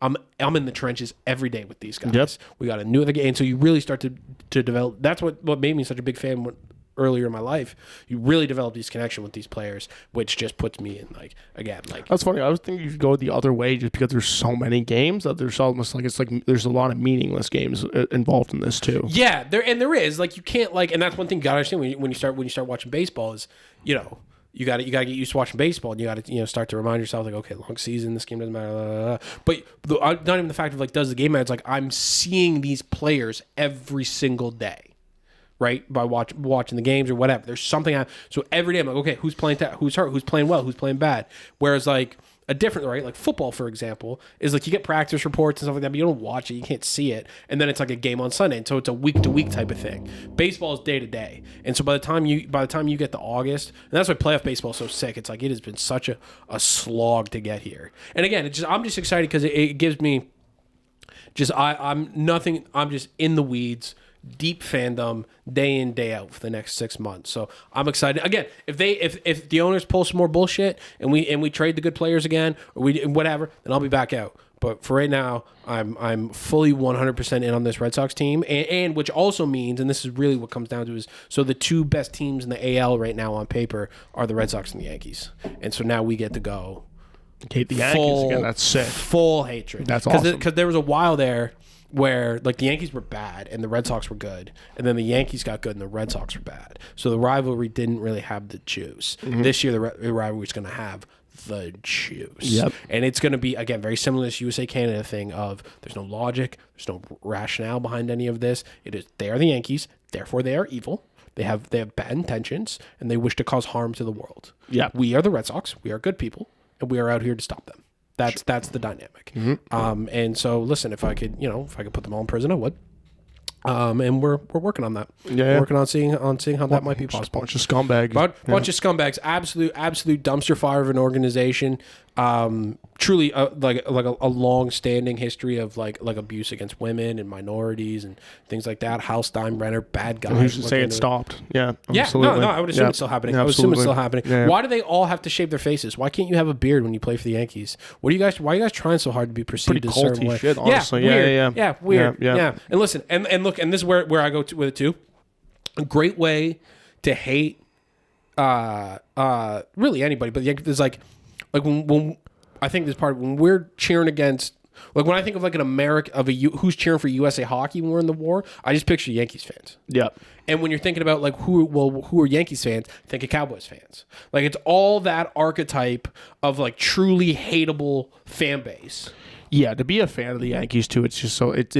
S1: I'm in the trenches every day with these guys.
S3: Yep.
S1: We got a new game, and so you really start to develop. That's what made me such a big fan earlier in my life. You really develop these connection with these players, which just puts me in like, again, like,
S3: That's funny. I was thinking you could go the other way just because there's so many games that there's almost like it's like there's a lot of meaningless games involved in this too.
S1: yeah, there is like, you can't like, and that's one thing you gotta understand when you start watching baseball is, you know, you got to get used to watching baseball, and you got to start to remind yourself like, okay, long season, this game doesn't matter. Blah, blah, blah. But not even the fact of like, does the game matter? It's like I'm seeing these players every single day, right? By watching the games or whatever. There's something. So every day I'm like, okay, who's playing? Who's hurt? Who's playing well? Who's playing bad? Whereas like a different, right? Like football, for example, is like you get practice reports and stuff like that, but you don't watch it, you can't see it, and then it's like a game on Sunday, and so it's a week to week type of thing. Baseball is day to day, and so by the time you get to August, and that's why playoff baseball is so sick. It's like it has been such a slog to get here, and again, I'm just excited because it gives me just I'm just in the weeds. Deep fandom day in day out for the next 6 months, so I'm excited. Again, if the owners pull some more bullshit and we trade the good players again, or we whatever, then I'll be back out. But for right now, I'm fully 100% in on this Red Sox team, and which also means, and this is really what comes down to, is so the two best teams in the AL right now on paper are the Red Sox and the Yankees, and so now we get to go
S3: Hate the Yankees again. That's sick.
S1: Full hatred.
S3: That's awesome.
S1: Because there was a while there where like the Yankees were bad and the Red Sox were good, and then the Yankees got good and the Red Sox were bad. So the rivalry didn't really have the juice. Mm-hmm. This year the rivalry is going to have the juice.
S3: Yep.
S1: And it's going to be, again, very similar to this USA-Canada thing of there's no logic, there's no rationale behind any of this. It is, they are the Yankees, therefore they are evil. They have bad intentions, and they wish to cause harm to the world.
S3: Yeah.
S1: We are the Red Sox. We are good people, and we are out here to stop them. That's the dynamic. Mm-hmm. And so, listen, if I could put them all in prison, I would. And we're working on that.
S3: Yeah.
S1: We're working on seeing how that might be possible.
S3: Bunch of scumbags.
S1: Bunch of scumbags. Absolute dumpster fire of an organization. Truly, like a long-standing history of like abuse against women and minorities and things like that. Hal Steinbrenner, bad guy.
S3: Who's to say it stopped? Yeah,
S1: yeah.
S3: absolutely.
S1: No, I would assume it's still happening. I would assume it's still happening.
S3: Yeah.
S1: Why do they all have to shave their faces? Why can't you have a beard when you play for the Yankees? Why are you guys trying so hard to be perceived as a certain way?
S3: Shit, honestly.
S1: Yeah, weird.
S3: Yeah.
S1: And listen, and look, and this is where I go with it too. A great way to hate really anybody, but there's like when I think this part when we're cheering against, like when I think of like an American who's cheering for USA Hockey when we're in the war, I just picture Yankees fans.
S3: Yeah.
S1: And when you're thinking about like who are Yankees fans, think of Cowboys fans. Like it's all that archetype of like truly hateable fan base.
S3: Yeah, to be a fan of the Yankees too, it's just so it's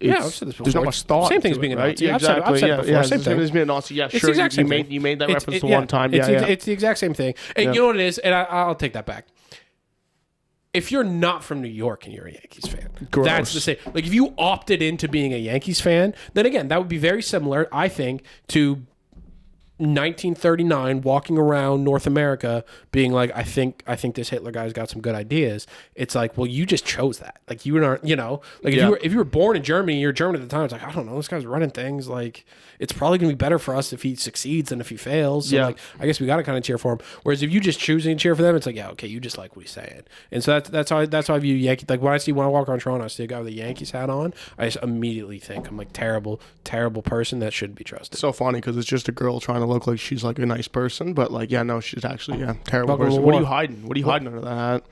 S1: yeah, I've said this before.
S3: There's not much thought.
S1: Same thing as being a Nazi. Yeah, exactly. I've said it before. Same thing.
S3: As being a Nazi. Yeah,
S1: it's
S3: sure.
S1: The exact same thing.
S3: You made that reference one time.
S1: It's the exact same thing. And you know what it is? And I'll take that back. If you're not from New York and you're a Yankees fan, that's the same. Like if you opted into being a Yankees fan, then again, that would be very similar, I think, to 1939 walking around North America being like, I think this Hitler guy's got some good ideas. It's like, well, you just chose that. Like you aren't, like if you were born in Germany, you're German at the time. It's like, I don't know, this guy's running things. Like it's probably gonna be better for us if he succeeds than if he fails. So like, I guess we gotta kind of cheer for him. Whereas if you just choosing to cheer for them, it's like, yeah, okay, you just like what he's saying. And so that's how I view Yankee. Like when I walk around Toronto, I see a guy with a Yankees hat on, I just immediately think I'm like terrible person that shouldn't be trusted.
S3: It's so funny because it's just a girl trying to look like she's like a nice person, but like she's actually terrible
S1: Welcome
S3: person. What are you hiding? What are you hiding under that hat?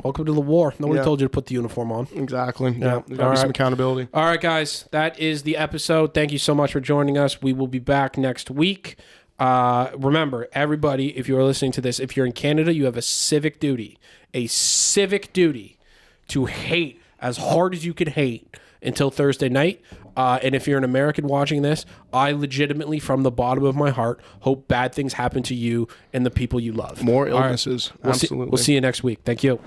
S1: Welcome to the war. Nobody told you to put the uniform on.
S3: Exactly. Yeah. There's gotta be some accountability.
S1: All right, guys. That is the episode. Thank you so much for joining us. We will be back next week. Remember, everybody, if you are listening to this, if you're in Canada, you have a civic duty to hate as hard as you can hate until Thursday night. And if you're an American watching this, I legitimately, from the bottom of my heart, hope bad things happen to you and the people you love.
S3: More illnesses.
S1: Right.
S3: Absolutely.
S1: We'll see you next week. Thank you.